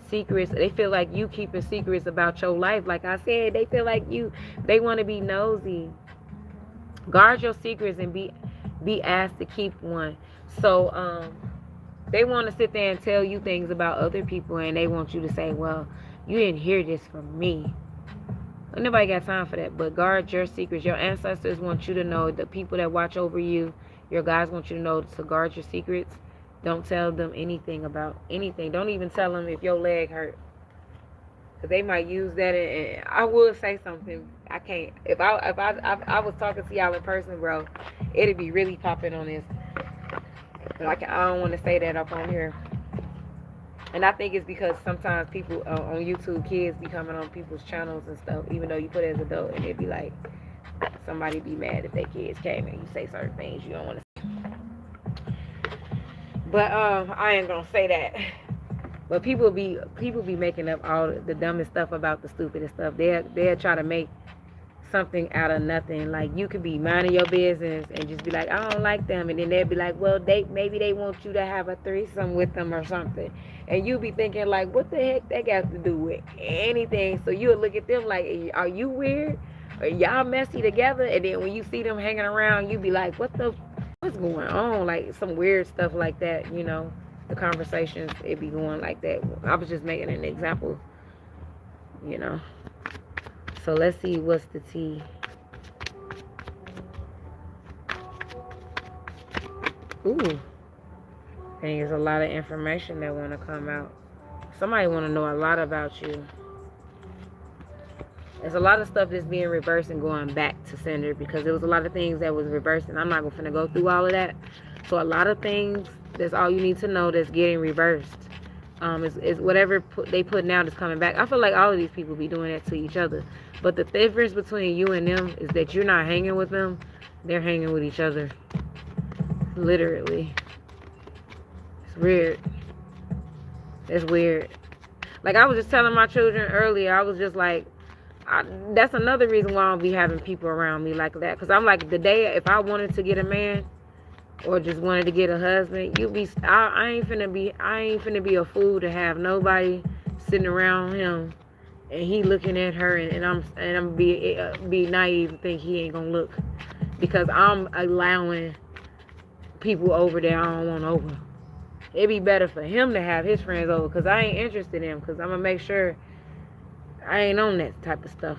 secrets. They feel like you keeping secrets about your life. Like I said, they feel like they want to be nosy. Guard your secrets and be asked to keep one. So they want to sit there and tell you things about other people, and they want you to say, well, you didn't hear this from me. Nobody got time for that. But guard your secrets. Your ancestors want you to know, the people that watch over you, your guys want you to know to guard your secrets. Don't tell them anything about anything. Don't even tell them if your leg hurt, because they might use that. And I will say something. I can't. If I was talking to y'all in person, bro, it'd be really popping on this. But I don't want to say that up on here. And I think it's because sometimes people on YouTube, kids be coming on people's channels and stuff, even though you put it as adult, and it'd be like, somebody be mad if their kids came and you say certain things you don't want to say. But I ain't gonna say that. But people be making up all the dumbest stuff about the stupidest stuff. They'll try to make something out of nothing. Like, you could be minding your business and just be like, I don't like them, and then they'll be like, well, maybe they want you to have a threesome with them or something, and you be thinking like, what the heck that got to do with anything? So you'll look at them like, are you weird? Are y'all messy together? And then when you see them hanging around, you be like, what's going on? Like some weird stuff like that, the conversations, it be going like that. I was just making an example, So let's see what's the tea. Ooh. I think there's a lot of information that want to come out. Somebody want to know a lot about you. There's a lot of stuff that's being reversed and going back to sender, because there was a lot of things that was reversed, and I'm not going to go through all of that. So a lot of things, that's all you need to know, that's getting reversed. Is whatever they putting out is coming back. I feel like all of these people be doing that to each other. But the difference between you and them is that you're not hanging with them. They're hanging with each other. Literally. It's weird. It's weird. Like, I was just telling my children earlier, I was just like, that's another reason why I don't be having people around me like that. Because I'm like, the day if I wanted to get a man, or just wanted to get a husband, I ain't finna be a fool to have nobody sitting around him and he looking at her, and I'm be naive and think he ain't gonna look, because I'm allowing people over there I don't want over. It'd be better for him to have his friends over, because I ain't interested in him, because I'm gonna make sure I ain't on that type of stuff.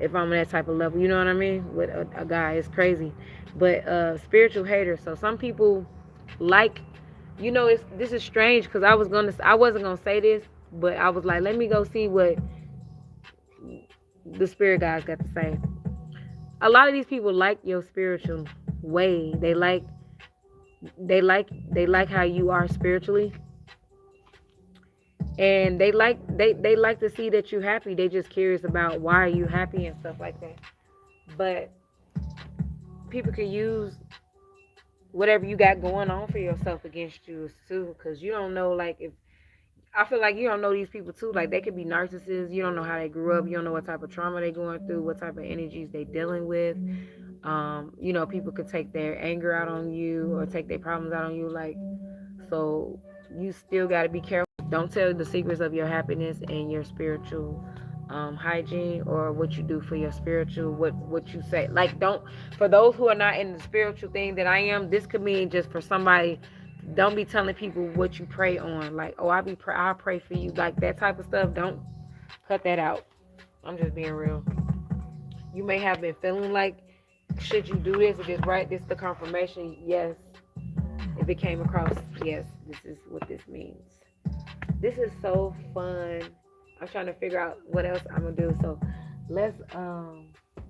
If I'm on that type of level, you know what I mean? With a guy, it's crazy. But spiritual haters. So some people like, this is strange, because I wasn't gonna say this, but I was like, let me go see what the spirit guys got to say. A lot of these people like your spiritual way. They like how you are spiritually. And they like to see that you're happy. They just curious about why are you happy and stuff like that. But people can use whatever you got going on for yourself against you too, because you don't know, like, if I feel like you don't know these people too. Like, they could be narcissists. You don't know how they grew up. You don't know what type of trauma they're going through, what type of energies they dealing with. People could take their anger out on you or take their problems out on you. Like, so you still got to be careful. Don't tell the secrets of your happiness and your spiritual hygiene, or what you do for your spiritual, what you say. Like, for those who are not in the spiritual thing that I am, this could mean just for somebody. Don't be telling people what you pray on. Like, oh, I'll pray for you. Like, that type of stuff. Don't cut that out. I'm just being real. You may have been feeling like, should you do this? If it's right, this is the confirmation. Yes. If it came across, yes, this is what this means. This is so fun. I'm trying to figure out what else I'm gonna do. So let's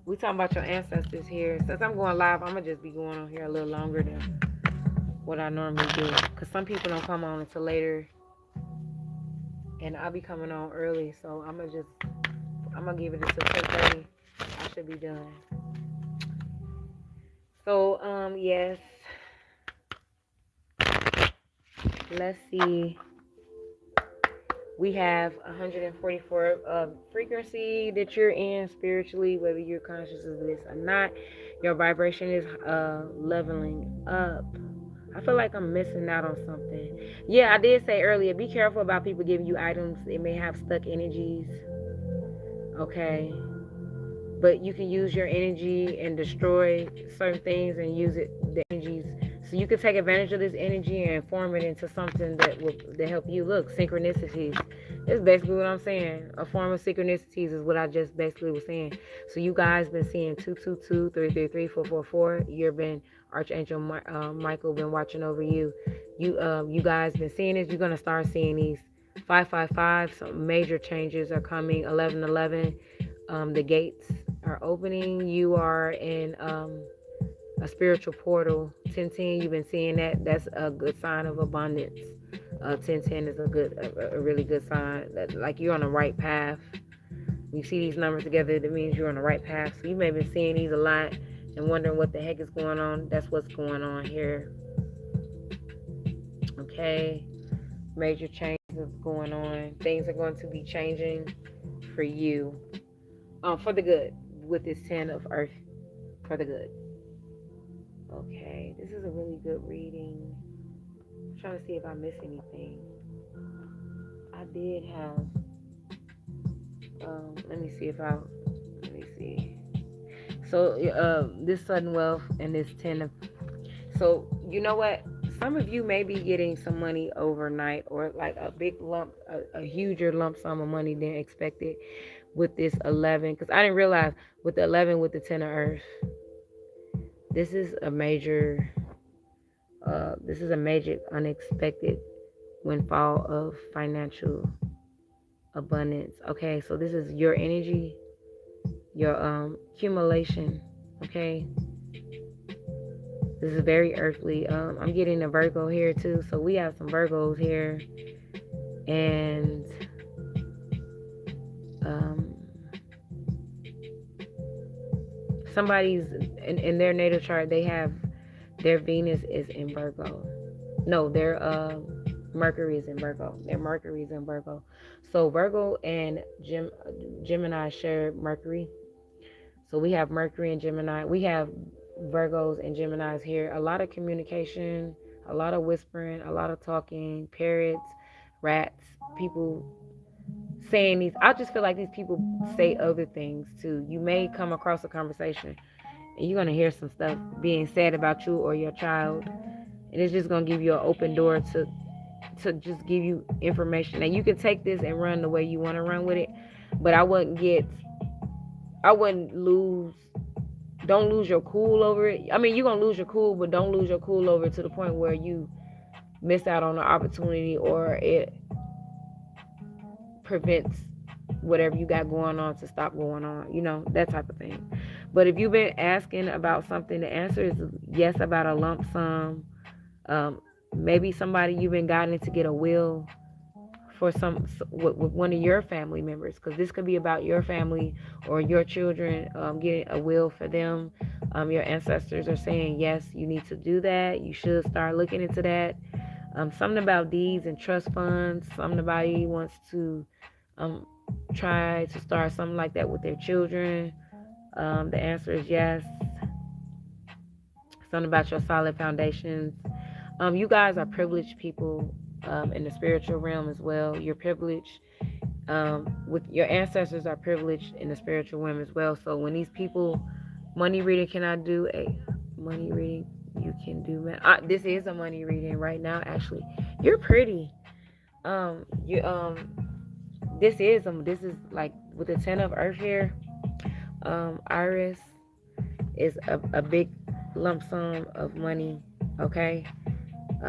we talking about your ancestors here. Since I'm going live, I'm gonna just be going on here a little longer than what I normally do. Cause some people don't come on until later, and I'll be coming on early. So I'm gonna give it until 10:30. I should be done. So yes, let's see. We have 144 frequency that you're in spiritually, whether you're conscious of this or not. Your vibration is leveling up. I feel like I'm missing out on something. Yeah, I did say earlier, be careful about people giving you items. It may have stuck energies. Okay. But you can use your energy and destroy certain things and use it, the energies. So you can take advantage of this energy and form it into something that will that help you. Look, synchronicities. That's basically what I'm saying. A form of synchronicities is what I just basically was saying. So you guys been seeing 222, 333, 444. You've been Archangel Michael been watching over you. You guys been seeing this. You're gonna start seeing these 555. Some major changes are coming. 1111. The gates are opening. You are in a spiritual portal. 1010, you've been seeing that. That's a good sign of abundance. 1010 is a really good sign that like you're on the right path. You see these numbers together, that means you're on the right path. So you may have been seeing these a lot and wondering what the heck is going on. That's what's going on here. Okay, major changes going on. Things are going to be changing for you, for the good, with this 10 of Earth, for the good. Okay, this is a really good reading. I'm trying to see if I miss anything. I did have. Let me see if I. Let me see. So, this sudden wealth and this 10 of. So, you know what? Some of you may be getting some money overnight, or like a big lump, a huger lump sum of money than expected with this 11. Because I didn't realize with the 11 with the 10 of Earth, this is a major. This is a major unexpected windfall of financial abundance. Okay, so this is your energy, your accumulation. Okay, this is very earthly. I'm getting a Virgo here too, so we have some Virgos here, and somebody's in their natal chart. They have their Venus is in Virgo. No, their Mercury is in Virgo. Their Mercury is in Virgo. So Virgo and Gemini share Mercury. So we have Mercury and Gemini. We have Virgos and Geminis here. A lot of communication, a lot of whispering, a lot of talking, parrots, rats, people saying these. I just feel like these people say other things too. You may come across a conversation and you're going to hear some stuff being said about you or your child. And it's just going to give you an open door to just give you information. Now you can take this and run the way you want to run with it, but I wouldn't lose. Don't lose your cool over it. I mean, you're gonna lose your cool, but don't lose your cool over it to the point where you miss out on the opportunity or it prevents whatever you got going on to stop going on. You know, that type of thing. But if you've been asking about something, the answer is yes, about a lump sum. Maybe somebody you've been guiding to get a will for with one of your family members, because this could be about your family or your children, getting a will for them. Your ancestors are saying yes, you need to do that, you should start looking into that. Something about deeds and trust funds. Somebody wants to try to start something like that with their children. The answer is yes. Something about your solid foundations. You guys are privileged people in the spiritual realm as well. You're privileged. With your ancestors are privileged in the spiritual realm as well. So when these people, money reading, can I do a money reading? You can do this is a money reading right now. Actually, you're pretty. You this is like with the 10 of Earth here. Iris is a big lump sum of money. Okay.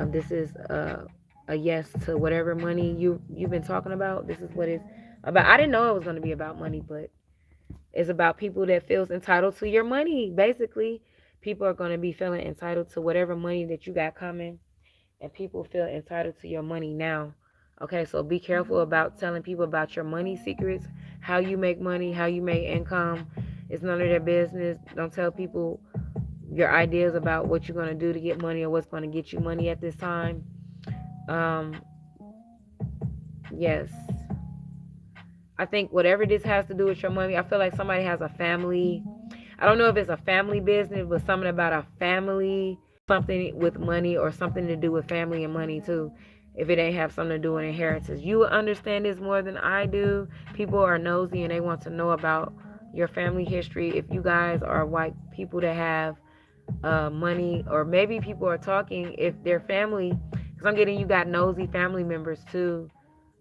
This is a yes to whatever money you've been talking about. This is what is about, I didn't know it was going to be about money, but it's about people that feels entitled to your money. Basically, people are going to be feeling entitled to whatever money that you got coming, and people feel entitled to your money now. Okay, so be careful about telling people about your money secrets, how you make money, how you make income. It's none of their business. Don't tell people your ideas about what you're going to do to get money or what's going to get you money at this time. Um, yes, I think whatever this has to do with your money, I feel like somebody has a family. I don't know if it's a family business, but something about a family, something with money or something to do with family and money too. If it ain't have something to do with inheritance, you will understand this more than I do. People are nosy and they want to know about your family history. If you guys are white people that have money, or maybe people are talking if their family, because I'm getting you got nosy family members too.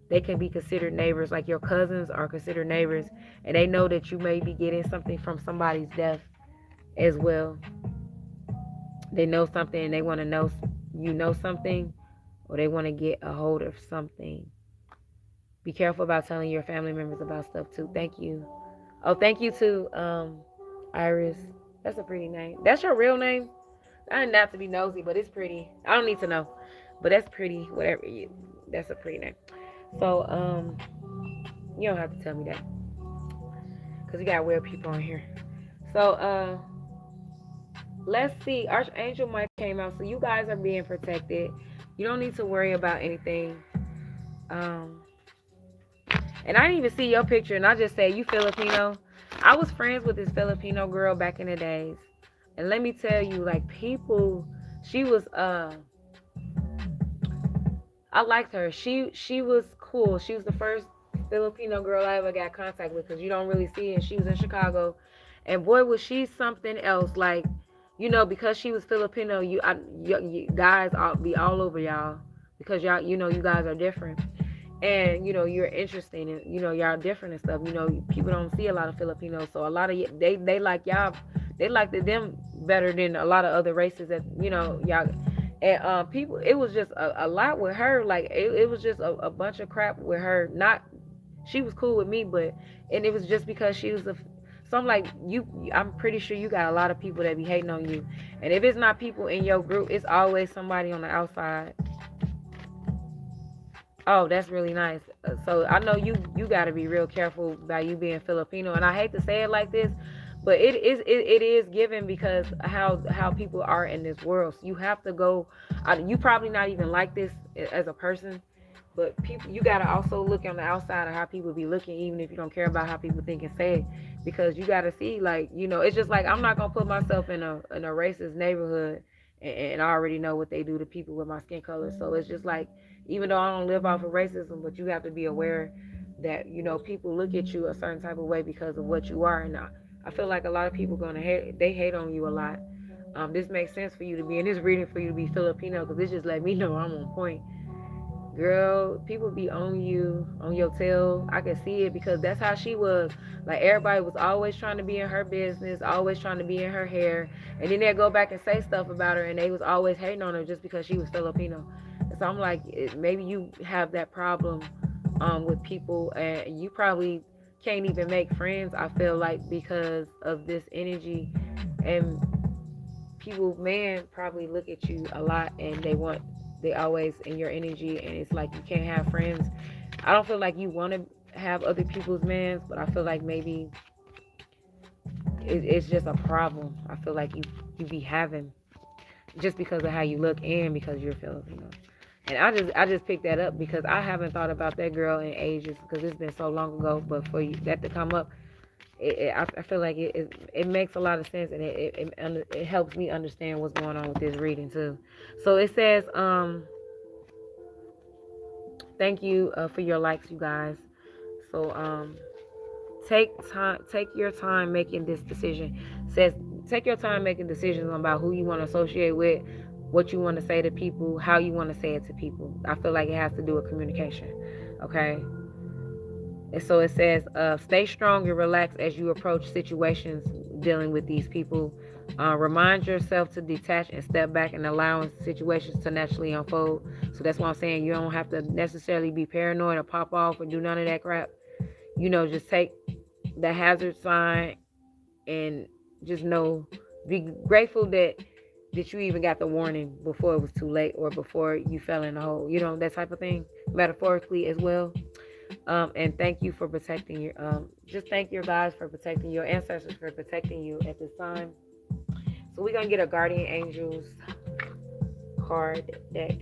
They can be considered neighbors, like your cousins are considered neighbors, and they know that you may be getting something from somebody's death as well. They know something and they want to know you know something, or they want to get a hold of something. Be careful about telling your family members about stuff too. Thank you. Oh, thank you to Iris. That's a pretty name. That's your real name? I didn't have to be nosy, but it's pretty. I don't need to know, but that's pretty. Whatever you. That's a pretty name. So you don't have to tell me that because you got weird people on here. So let's see. Archangel Mike came out, so you guys are being protected. You don't need to worry about anything. Um, and I didn't even see your picture, and I just said you Filipino. I was friends with this Filipino girl back in the days, and let me tell you, like people, she was I liked her. She was cool. She was the first Filipino girl I ever got contact with, because you don't really see it. She was in Chicago, and boy was she something else. Like, because she was Filipino, you guys all be all over y'all, because y'all, you guys are different, and you're interesting, and y'all different and stuff. People don't see a lot of Filipinos, so a lot of they like y'all, they like them better than a lot of other races that y'all. And people, it was just a lot with her. Like it was just a bunch of crap with her. Not, she was cool with me, but and it was just because she was a. So I'm like, I'm pretty sure you got a lot of people that be hating on you, and if it's not people in your group, it's always somebody on the outside. Oh, that's really nice. So I know you got to be real careful about you being Filipino, and I hate to say it like this, but it is given because how people are in this world. So you have to go. You probably not even like this as a person, but people, you gotta also look on the outside of how people be looking, even if you don't care about how people think and say, because you gotta see, like, it's just like I'm not gonna put myself in a racist neighborhood, and I already know what they do to people with my skin color. So it's just like, even though I don't live off of racism, but you have to be aware that people look at you a certain type of way because of what you are, and I feel like a lot of people gonna hate, they hate on you a lot. This makes sense for you to be in this reading, for you to be Filipino, because this just let me know I'm on point. Girl, people be on you, on your tail. I can see it because that's how she was. Like, everybody was always trying to be in her business, always trying to be in her hair. And then they'd go back and say stuff about her, and they was always hating on her just because she was Filipino. And so I'm like, maybe you have that problem with people, and you probably can't even make friends, I feel like, because of this energy. And people, man, probably look at you a lot, and they always in your energy, and it's like you can't have friends. I don't feel like you want to have other people's mans, but I feel like maybe it's just a problem. I feel like you be having, just because of how you look and because you're Filipino. And I just picked that up because I haven't thought about that girl in ages, because it's been so long ago. But for that to come up, I feel like it makes a lot of sense, and it helps me understand what's going on with this reading too. So it says, thank you for your likes, you guys. So take your time making this decision. It says, take your time making decisions about who you want to associate with, what you want to say to people, how you want to say it to people. I feel like it has to do with communication. Okay. And so it says, stay strong and relax as you approach situations dealing with these people. Remind yourself to detach and step back and allowing situations to naturally unfold. So that's why I'm saying you don't have to necessarily be paranoid or pop off or do none of that crap. just take the hazard sign and just know, be grateful that you even got the warning before it was too late or before you fell in a hole, that type of thing, metaphorically as well. And thank you for protecting just thank your guys for protecting your ancestors for protecting you at this time. So we're gonna get a guardian angels card deck,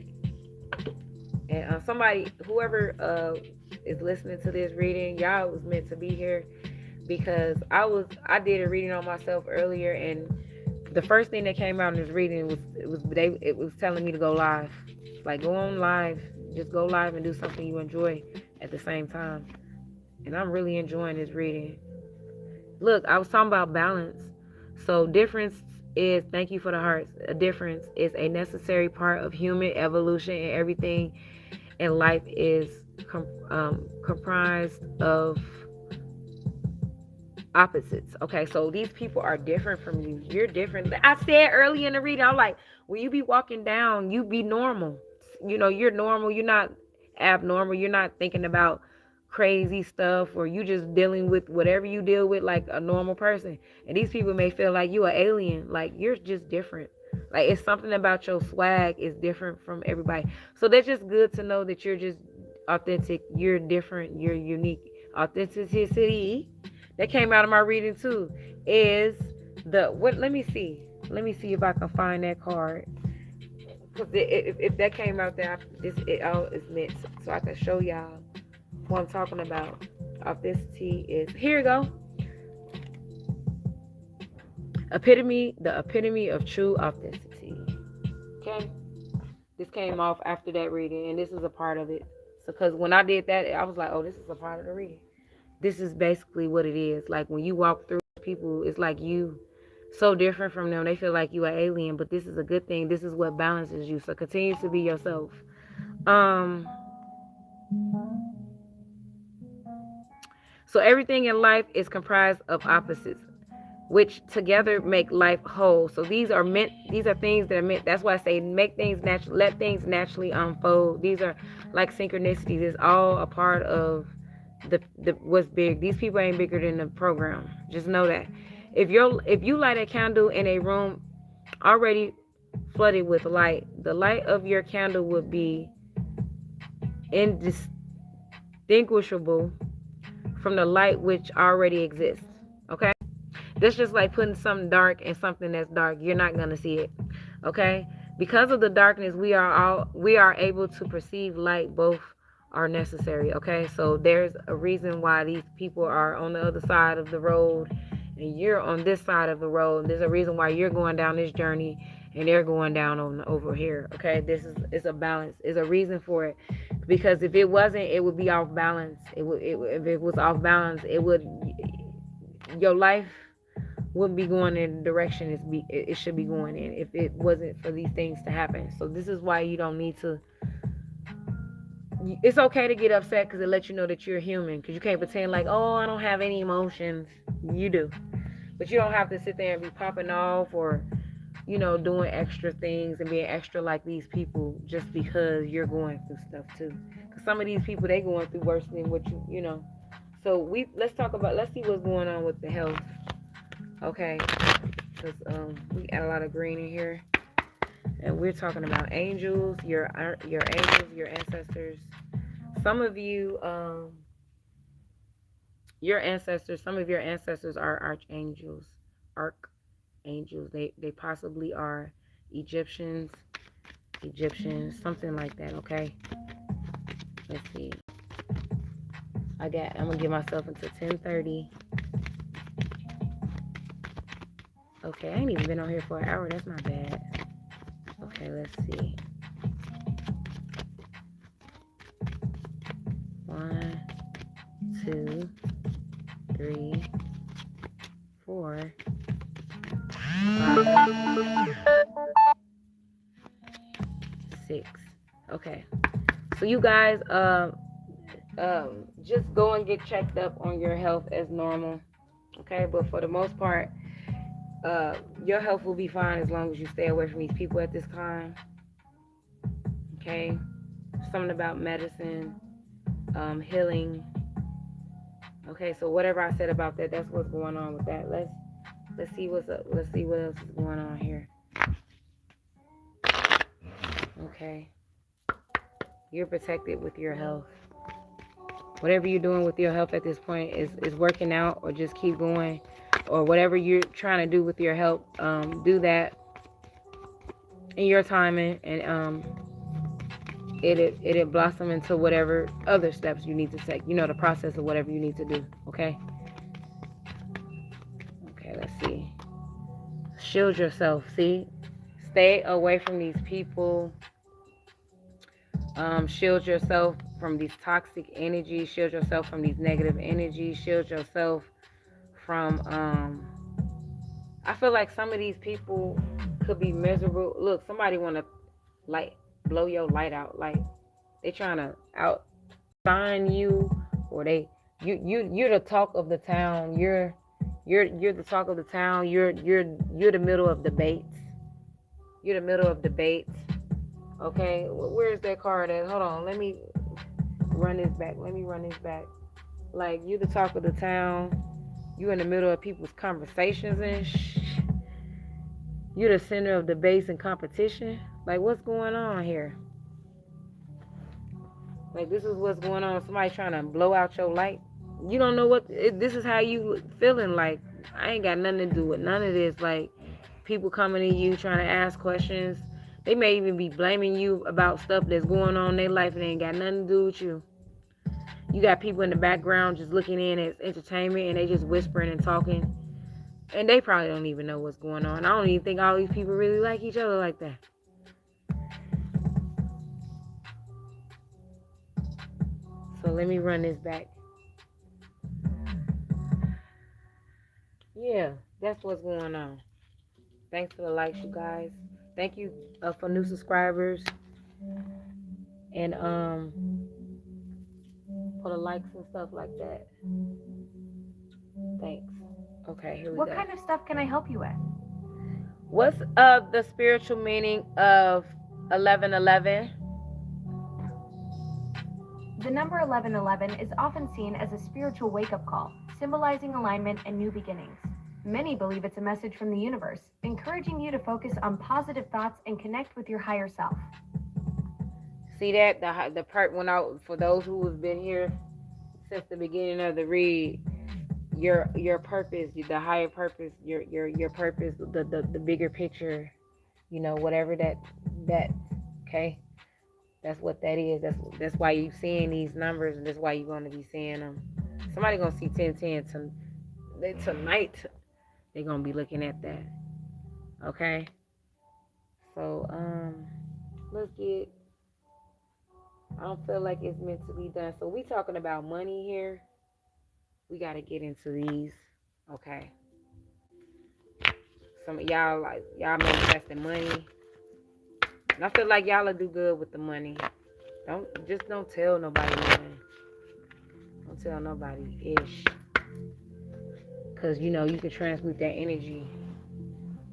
and somebody, whoever is listening to this reading, y'all was meant to be here, because I did a reading on myself earlier, and the first thing that came out in this reading was telling me to go live. Like, go on live, just go live and do something you enjoy at the same time. And I'm really enjoying this reading. Look, I was talking about balance. So difference is, thank you for the hearts. A difference is a necessary part of human evolution, and everything in life is comprised of opposites. Okay, so these people are different from you. You're different. I said early in the reading, I'm like, when you be walking down, you be normal. You're normal. You're not abnormal. You're not thinking about crazy stuff, or you just dealing with whatever you deal with like a normal person. And these people may feel like you an alien. Like, you're just different. Like, it's something about your swag is different from everybody. So that's just good to know that you're just authentic. You're different. You're unique. Authenticity, that came out of my reading too, is the what? Let me see. Let me see if I can find that card. Because if that came out there, it all is meant, so I can show y'all what I'm talking about. Authenticity is, here you go. The epitome of true authenticity. Okay, this came off after that reading, and this is a part of it. So, because when I did that, I was like, oh, this is a part of the reading. This is basically what it is. Like, when you walk through people, it's like you so different from them. They feel like you are alien, but this is a good thing. This is what balances you. So continue to be yourself. So everything in life is comprised of opposites, which together make life whole. So these are things that are meant. That's why I say make things natural, let things naturally unfold. These are like synchronicities. It's all a part of the what's big. These people ain't bigger than the program. Just know that. If you light a candle in a room already flooded with light, the light of your candle would be indistinguishable from the light which already exists. Okay? That's just like putting something dark in something that's dark. You're not gonna see it. Okay? Because of the darkness, we are able to perceive light. Both are necessary. Okay? So there's a reason why these people are on the other side of the road and you're on this side of the road. There's a reason why you're going down this journey and they're going down over here. Okay? It's a balance. It's a reason for it. Because if it wasn't, it would be off balance. If it was off balance, your life wouldn't be going in the direction it should be going in if it wasn't for these things to happen. So this is why you don't need to. It's okay to get upset, because it lets you know that you're human. Because you can't pretend like, oh, I don't have any emotions. You do, but you don't have to sit there and be popping off or doing extra things and being extra like these people just because you're going through stuff too. Because some of these people, they going through worse than what you. So let's see what's going on with the health. Okay, because we got a lot of green in here, and we're talking about angels, your angels, your ancestors. Some of you, some of your ancestors are archangels, archangels. They possibly are Egyptians, something like that. Okay, let's see. I'm gonna give myself until 10:30. Okay, I ain't even been on here for an hour. That's not bad. Okay, let's see. 1, 2, 3, 4, 5, 6. Okay. So you guys, just go and get checked up on your health as normal. Okay, but for the most part, your health will be fine as long as you stay away from these people at this time. Okay, something about medicine, healing, Okay, so whatever I said about that, that's what's going on with that. Let's see what's up. Let's see what else is going on here. Okay. You're protected with your health. Whatever you're doing with your health at this point is working out, or just keep going, or whatever you're trying to do with your health, do that in your timing, and it'll blossom into whatever other steps you need to take. The process of whatever you need to do. Okay. Okay. Let's see. Shield yourself. See, stay away from these people. Shield yourself from these toxic energies. Shield yourself from these negative energies. Shield yourself from. I feel like some of these people could be miserable. Look, somebody want to like blow your light out. Like they trying to outshine you, or you're the talk of the town. You're the talk of the town. You're the middle of debates. You're the middle of debates. Okay, where's that card at? Hold on, let me run this back. Like, you the talk of the town. You in the middle of people's conversations and you're the center of debates and competition. Like, what's going on here? Like, this is what's going on. Somebody trying to blow out your light. You don't know this is how you feeling. Like, I ain't got nothing to do with none of this. Like, people coming to you trying to ask questions. They may even be blaming you about stuff that's going on in their life and ain't got nothing to do with you. You got people in the background just looking in as entertainment, and they just whispering and talking. And they probably don't even know what's going on. I don't even think all these people really like each other like that. So let me run this back. Yeah, that's what's going on. Thanks for the likes, you guys. Thank you for new subscribers. And for the likes and stuff like that. Thanks. Okay, here we go. What kind of stuff can I help you with? What's the spiritual meaning of 1111? The number 1111 is often seen as a spiritual wake-up call, symbolizing alignment and new beginnings. Many believe it's a message from the universe, encouraging you to focus on positive thoughts and connect with your higher self. See that? The part went out for those who have been here since the beginning of the read. Your purpose, the higher purpose, your purpose, the bigger picture, whatever that okay. That's what that is. That's why you seeing these numbers, and that's why you're gonna be seeing them. Somebody gonna see 1010 tonight. They're gonna be looking at that. Okay. So let's get. I don't feel like it's meant to be done. So we talking about money here. We gotta get into these. Okay. Some of y'all y'all manifesting money. And I feel like y'all will do good with the money. Don't tell nobody nothing. Don't tell nobody ish. Cause you can transmute that energy.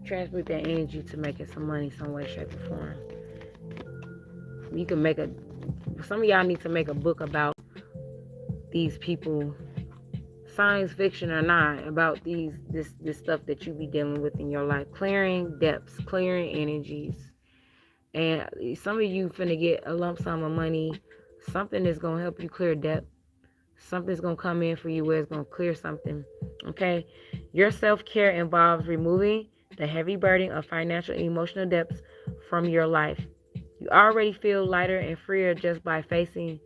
Transmute that energy to make it some money some way, shape, or form. You can some of y'all need to make a book about these people, science fiction or not, about this stuff that you be dealing with in your life. Clearing depths, clearing energies. And some of you finna get a lump sum of money. Something is gonna help you clear debt. Something's gonna come in for you where it's gonna clear something. Okay? Your self-care involves removing the heavy burden of financial and emotional debts from your life. You already feel lighter and freer just by facing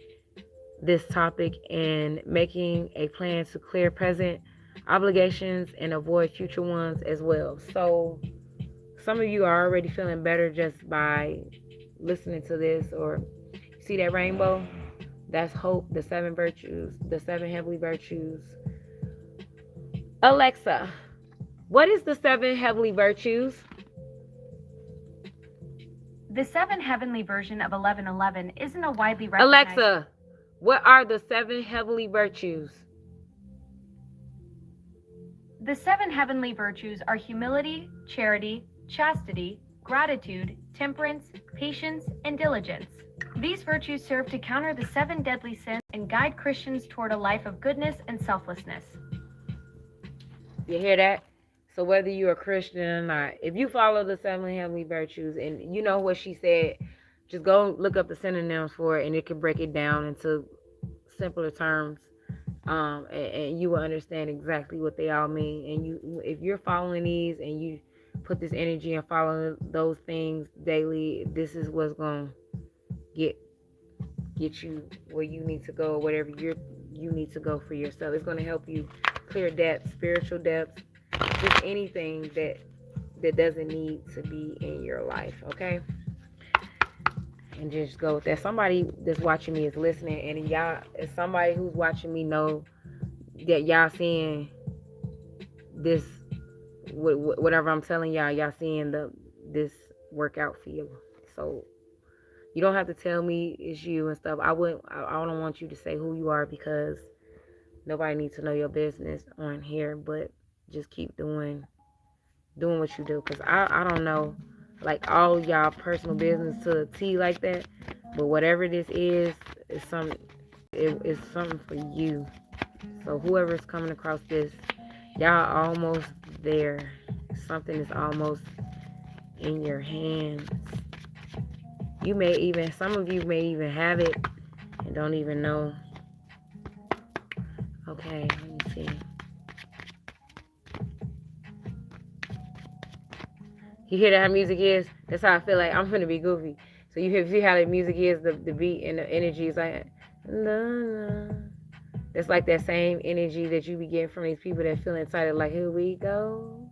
this topic and making a plan to clear present obligations and avoid future ones as well. So some of you are already feeling better just by listening to this, or see that rainbow? That's hope, the 7 virtues, the 7 heavenly virtues. Alexa, what is the 7 heavenly virtues? The 7 heavenly version of 1111 isn't a widely recognized... Alexa, what are the 7 heavenly virtues? The 7 heavenly virtues are humility, charity, chastity, gratitude, temperance, patience, and diligence. These virtues serve to counter the seven deadly sins and guide Christians toward a life of goodness and selflessness. You hear that? So whether you're a Christian or not, if you follow the seven heavenly virtues and you know what she said, just go look up the synonyms for it and it can break it down into simpler terms. And you will understand exactly what they all mean. And you, if you're following these and you put this energy and following those things daily, this is what's gonna get get you where you need to go, whatever you need to go for yourself. It's gonna help you clear depths, spiritual depths, just anything that doesn't need to be in your life. Okay, and just go with that. Somebody that's watching me is listening, and y'all, if somebody who's watching me know that y'all seeing this, whatever I'm telling y'all seeing this workout for you. So you don't have to tell me it's you and stuff. I don't want you to say who you are because nobody needs to know your business on here. But just keep doing what you do, because I don't know like all y'all personal business to a T like that. But whatever this is some it's something for you. So whoever's coming across this, y'all almost there. Something is almost in your hands. You may even, some of you may even have it and don't even know. Okay, let me see. You hear that how music is? That's how I feel like I'm gonna be goofy. So you hear, see how the music is, the beat and the energy is like, la, la. That's like that same energy that you be getting from these people that feel entitled, like, here we go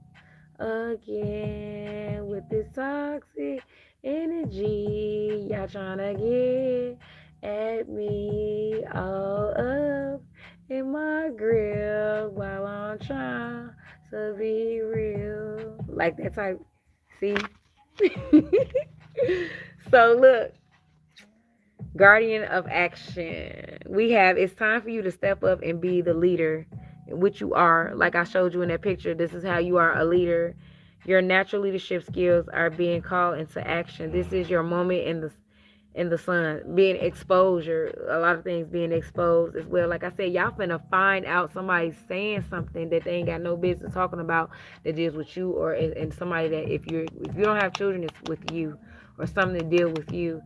again with this toxic energy. Y'all trying to get at me all up in my grill while I'm trying to be real. Like that type. See? So look, guardian of action. We have, it's time for you to step up and be the leader, which you are. Like I showed you in that picture, this is how you are a leader. Your natural leadership skills are being called into action. This is your moment in the sun, being exposure, a lot of things being exposed as well. Like I said, y'all finna find out somebody saying something that they ain't got no business talking about that deals with you, or and somebody that if you don't have children, it's with you, or something to deal with you,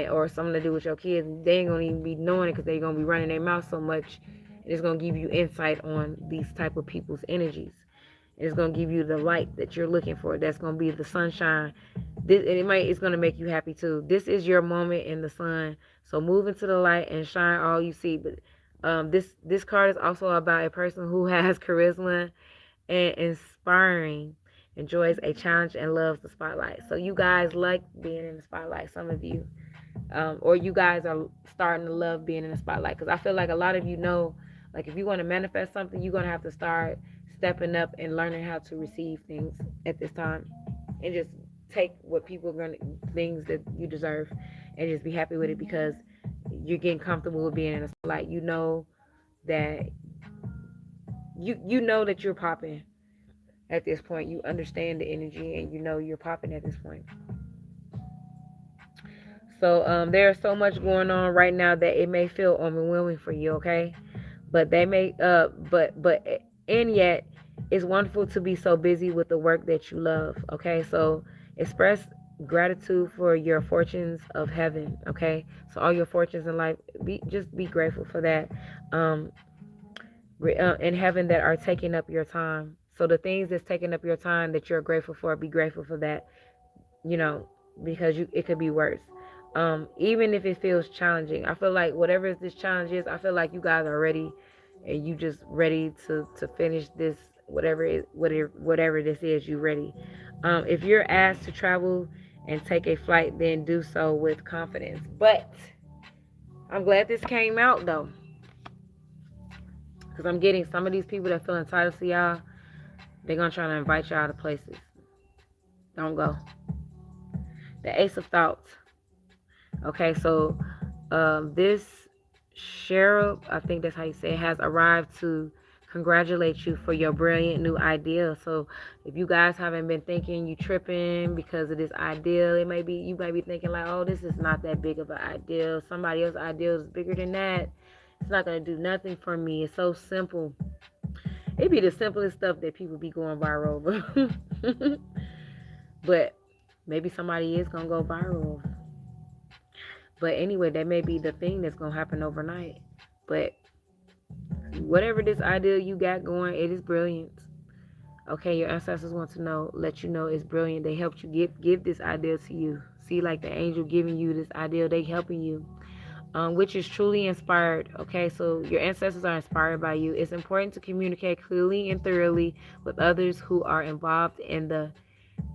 or something to do with your kids. They ain't gonna even be knowing it because they gonna be running their mouth so much. It's gonna give you insight on these type of people's energies. It's gonna give you the light that you're looking for. That's gonna be the sunshine. It's gonna make you happy too. This is your moment in the sun. So move into the light and shine all you see. But this card is also about a person who has charisma and inspiring, enjoys a challenge and loves the spotlight. So you guys like being in the spotlight. Some of you, or you guys are starting to love being in the spotlight, because I feel like a lot of you know, like if you want to manifest something, you're gonna have to start stepping up and learning how to receive things at this time, and just take what people are gonna, things that you deserve, and just be happy with it, because you're getting comfortable with being in the spotlight. You know that you know that you're popping at this point. You understand the energy and you know you're popping at this point. So there's so much going on right now that it may feel overwhelming for you, okay? But they may but and yet it's wonderful to be so busy with the work that you love, okay? So express gratitude for your fortunes of heaven, okay? So all your fortunes in life, be grateful for that. Um in heaven that are taking up your time. So the things that's taking up your time that you're grateful for, be grateful for that, you know, because it could be worse. Even if it feels challenging, I feel like whatever this challenge is, I feel like you guys are ready, and you just ready to finish this, whatever this is, you ready. If you're asked to travel and take a flight, then do so with confidence. But I'm glad this came out though, because I'm getting some of these people that feel entitled to y'all. They're gonna try to invite y'all to places. Don't go. The Ace of Thoughts. Okay, so this sheriff, I think that's how you say it, has arrived to congratulate you for your brilliant new idea. So if you guys haven't been thinking you tripping because of this idea, it may be you might be thinking like, oh, this is not that big of an idea. Somebody else's idea is bigger than that. It's not gonna do nothing for me. It's so simple. It be the simplest stuff that people be going viral over. But maybe somebody is gonna go viral. But anyway, that may be the thing that's gonna happen overnight. But whatever this idea you got going, it is brilliant. Okay, your ancestors want to know, let you know it's brilliant. They helped you give this idea to you. See, like the angel giving you this idea, they helping you, which is truly inspired. Okay, so your ancestors are inspired by you. It's important to communicate clearly and thoroughly with others who are involved in the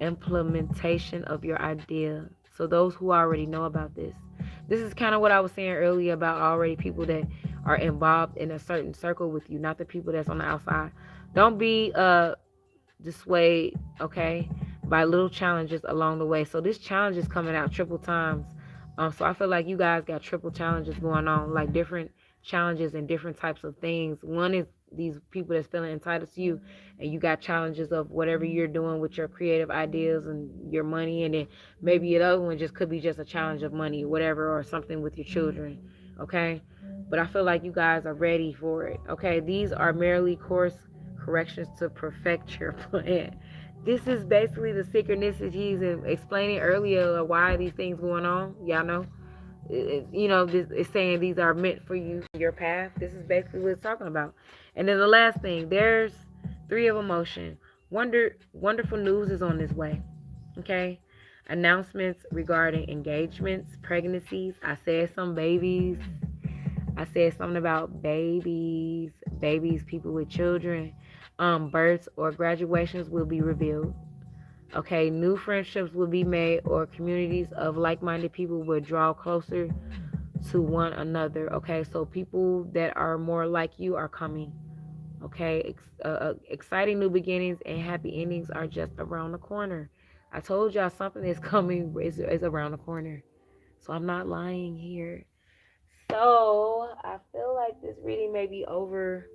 implementation of your idea. So those who already know about this is kind of what I was saying earlier about already people that are involved in a certain circle with you, not the people that's on the outside. Don't be dissuaded, okay, by little challenges along the way. So this challenge is coming out triple times. So I feel like you guys got triple challenges going on, like different challenges and different types of things. One is these people that's feeling entitled to you, and you got challenges of whatever you're doing with your creative ideas and your money, and then maybe the other one just could be just a challenge of money, whatever, or something with your children. Okay, but I feel like you guys are ready for it. Okay, these are merely course corrections to perfect your plan. This is basically the synchronicities and explaining earlier why these things going on. Y'all know, this it's saying these are meant for you, your path. This is basically what it's talking about. And then the last thing, there's three of emotion. Wonderful news is on this way. Okay, announcements regarding engagements, pregnancies. I said some babies. I said something about babies, people with children, births or graduations will be revealed. Okay, new friendships will be made, or communities of like-minded people will draw closer to one another. Okay, so people that are more like you are coming. Okay, exciting new beginnings and happy endings are just around the corner. I told y'all something is coming is around the corner. So I'm not lying here. So I feel like this reading may be over.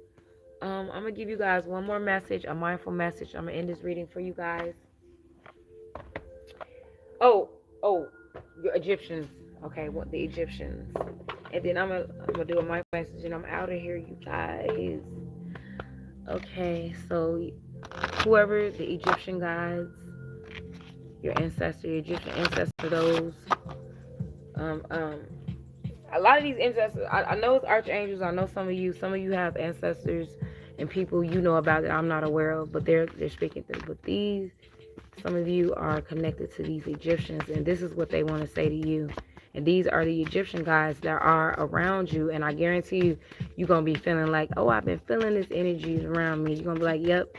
I'm gonna give you guys one more message, a mindful message. I'm gonna end this reading for you guys. Oh, your Egyptians. Okay, what the Egyptians. And then I'm gonna do a mindful message, and I'm out of here, you guys. Okay, so whoever the Egyptian guys, your ancestor, your Egyptian ancestor, those um um a lot of these ancestors, I know it's archangels. I know some of you have ancestors and people you know about that I'm not aware of, but they're speaking through. But some of you are connected to these Egyptians, and this is what they want to say to you. And these are the Egyptian guys that are around you, and I guarantee you, you're gonna be feeling like, oh, I've been feeling this energy around me. You're gonna be like, yep,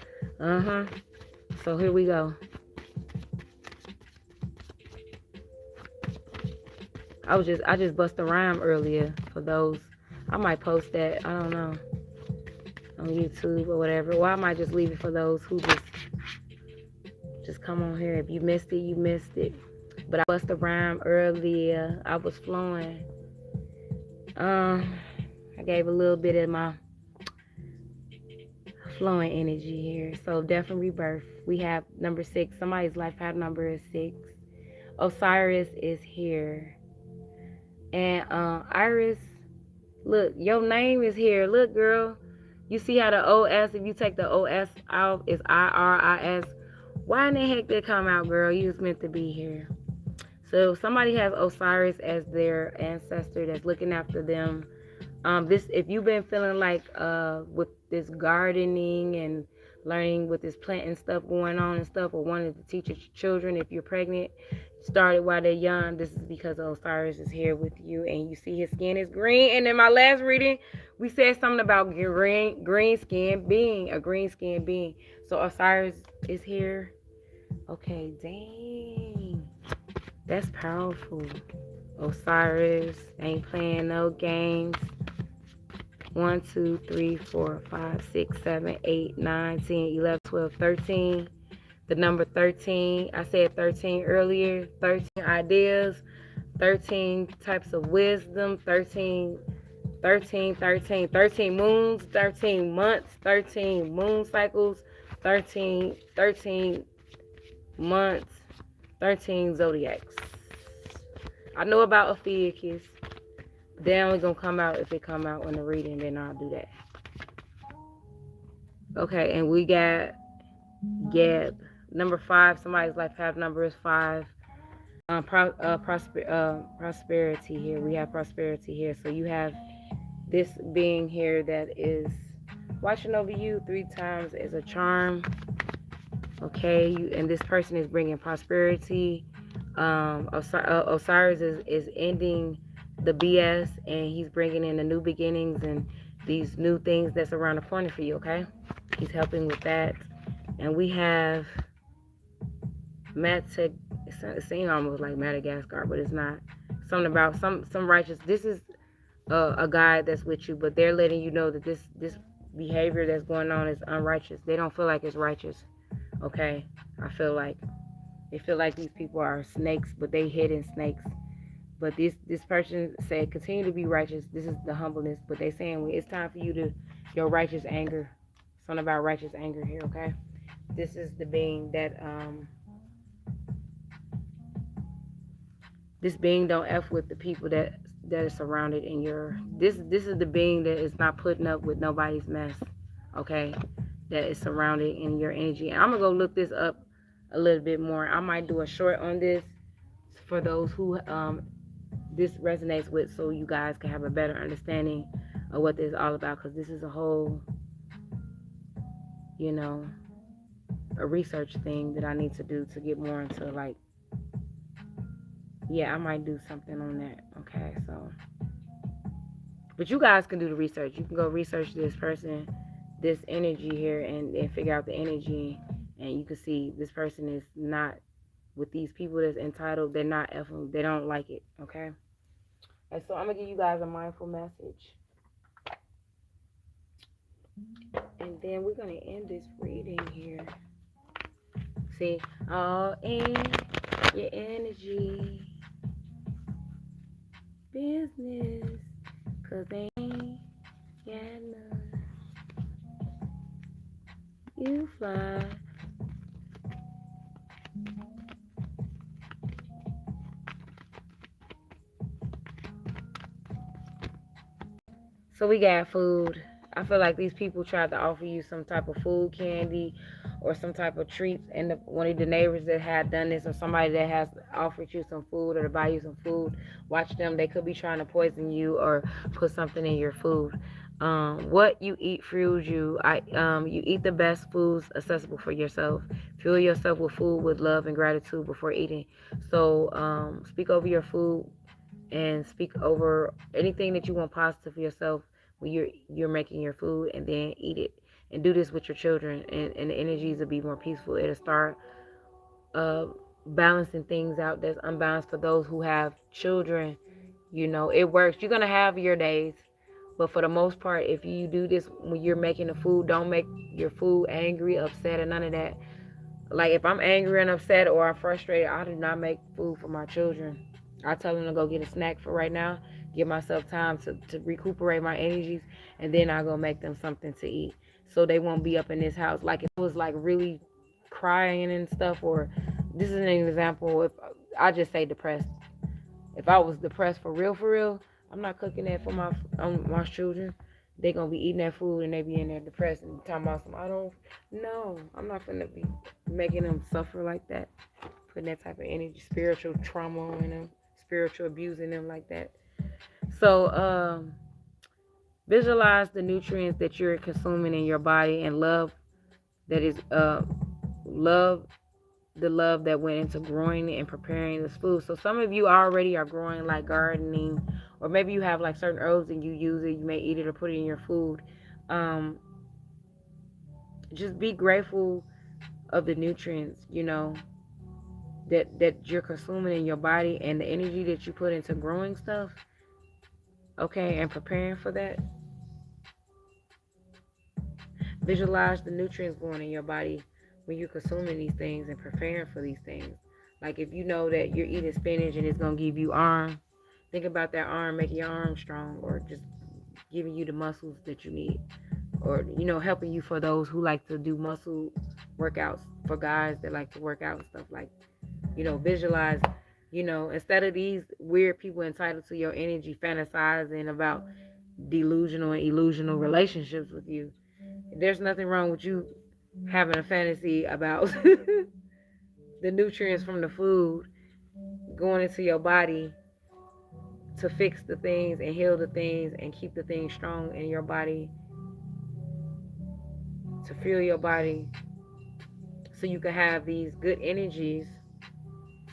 So here we go. I just bust a rhyme earlier for those. I might post that, I don't know, on YouTube or whatever. Or I might just leave it for those who just come on here. If you missed it, you missed it. But I bust a rhyme earlier. I was flowing. I gave a little bit of my flowing energy here. So death and rebirth. We have number 6. Somebody's lifetime number is 6. Osiris is here. And Iris, look, your name is here. Look, girl. You see how the OS, if you take the OS out, it's IRIS. Why in the heck did it come out, girl? You was meant to be here. So somebody has Osiris as their ancestor that's looking after them. This, if you've been feeling like with this gardening and learning with this planting stuff going on and stuff, or wanting to teach your children, if you're pregnant, started while they're young, this is because Osiris is here with you, and you see his skin is green. And in my last reading, we said something about green skin being a green skin being. So Osiris is here. Okay, dang, that's powerful. Osiris ain't playing no games. 1, 2, 3, 4, 5, 6, 7, 8, 9, 10, 11, 12, 13. The number 13, I said 13 earlier. 13 ideas, 13 types of wisdom, 13 13, 13, 13 moons, 13 months, 13 moon cycles, 13, 13 months, 13 zodiacs. I know about Ophiuchus. They only gonna come out if it come out in the reading, then I'll do that. Okay, and we got Geb. Number 5, somebody's life path number is 5. Prosperity here. We have prosperity here. So you have this being here that is watching over you 3 times as a charm. Okay, and this person is bringing prosperity. Osiris is ending the BS, and he's bringing in the new beginnings and these new things that's around the corner for you. Okay, he's helping with that. And we have it seems almost like Madagascar, but it's not. Something about some righteous. This is a guy that's with you, but they're letting you know that this behavior that's going on is unrighteous. They don't feel like it's righteous. Okay, I feel like they feel like these people are snakes, but they hidden snakes. But this person said continue to be righteous. This is the humbleness, but they saying it's time for you to your righteous anger. Something about righteous anger here. Okay, this is the being that this being don't f with the people that are surrounded in your this is the being that is not putting up with nobody's mess. Okay, that is surrounded in your energy. And I'm gonna go look this up a little bit more. I might do a short on this for those who this resonates with, so you guys can have a better understanding of what this is all about, because this is a whole, you know, a research thing that I need to do to get more into, like, yeah, I might do something on that. Okay, so but you guys can do the research. You can go research this person, this energy here, and figure out the energy, and you can see this person is not with these people that's entitled. They're not effing, they don't like it. Okay, and so I'm gonna give you guys a mindful message, and then we're gonna end this reading here. See, all in your energy business, cause they ain't got none. You fly. So we got food. I feel like these people tried to offer you some type of food, candy, or some type of treats, and one of the neighbors that had done this, or somebody that has offered you some food or to buy you some food, watch them. They could be trying to poison you or put something in your food. What you eat fuels you. You eat the best foods accessible for yourself. Fuel yourself with food with love and gratitude before eating. So speak over your food and speak over anything that you want positive for yourself when you're making your food, and then eat it. And do this with your children, and the energies will be more peaceful. It'll start uh, balancing things out that's unbalanced for those who have children. You know, it works. You're gonna have your days, but for the most part, if you do this when you're making the food, don't make your food angry, upset, or none of that. Like, if I'm angry and upset or I'm frustrated, I do not make food for my children. I tell them to go get a snack for right now, give myself time to recuperate my energies, and then I go make them something to eat, so they won't be up in this house. Like, if I was like really crying and stuff, or this is an example, if I just say depressed. If I was depressed for real, I'm not cooking that for my children. They gonna be eating that food and they be in there depressed and talking about some. I don't. No, I'm not gonna be making them suffer like that. Putting that type of energy, spiritual trauma on them, spiritual abuse in them like that. So visualize the nutrients that you're consuming in your body, and love that is love the love that went into growing and preparing this food. So some of you already are growing, like gardening, or maybe you have like certain herbs and you use it. You may eat it or put it in your food. Um, just be grateful of the nutrients, that you're consuming in your body, and the energy that you put into growing stuff. Okay, and preparing for that. Visualize the nutrients going in your body when you're consuming these things and preparing for these things. Like, if you know that you're eating spinach and it's gonna give you arm, think about that arm, making your arm strong, or just giving you the muscles that you need, or helping you for those who like to do muscle workouts, for guys that like to work out and stuff, like visualize, instead of these weird people entitled to your energy fantasizing about delusional and illusional relationships with you. There's nothing wrong with you having a fantasy about the nutrients from the food going into your body to fix the things and heal the things and keep the things strong in your body, to fuel your body so you can have these good energies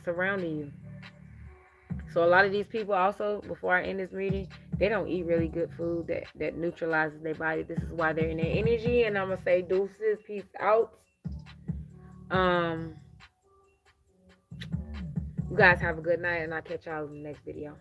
surrounding you. So a lot of these people also, before I end this meeting, they don't eat really good food that neutralizes their body. This is why they're in their energy. And I'm gonna say deuces, peace out. Um, you guys have a good night, and I'll catch y'all in the next video.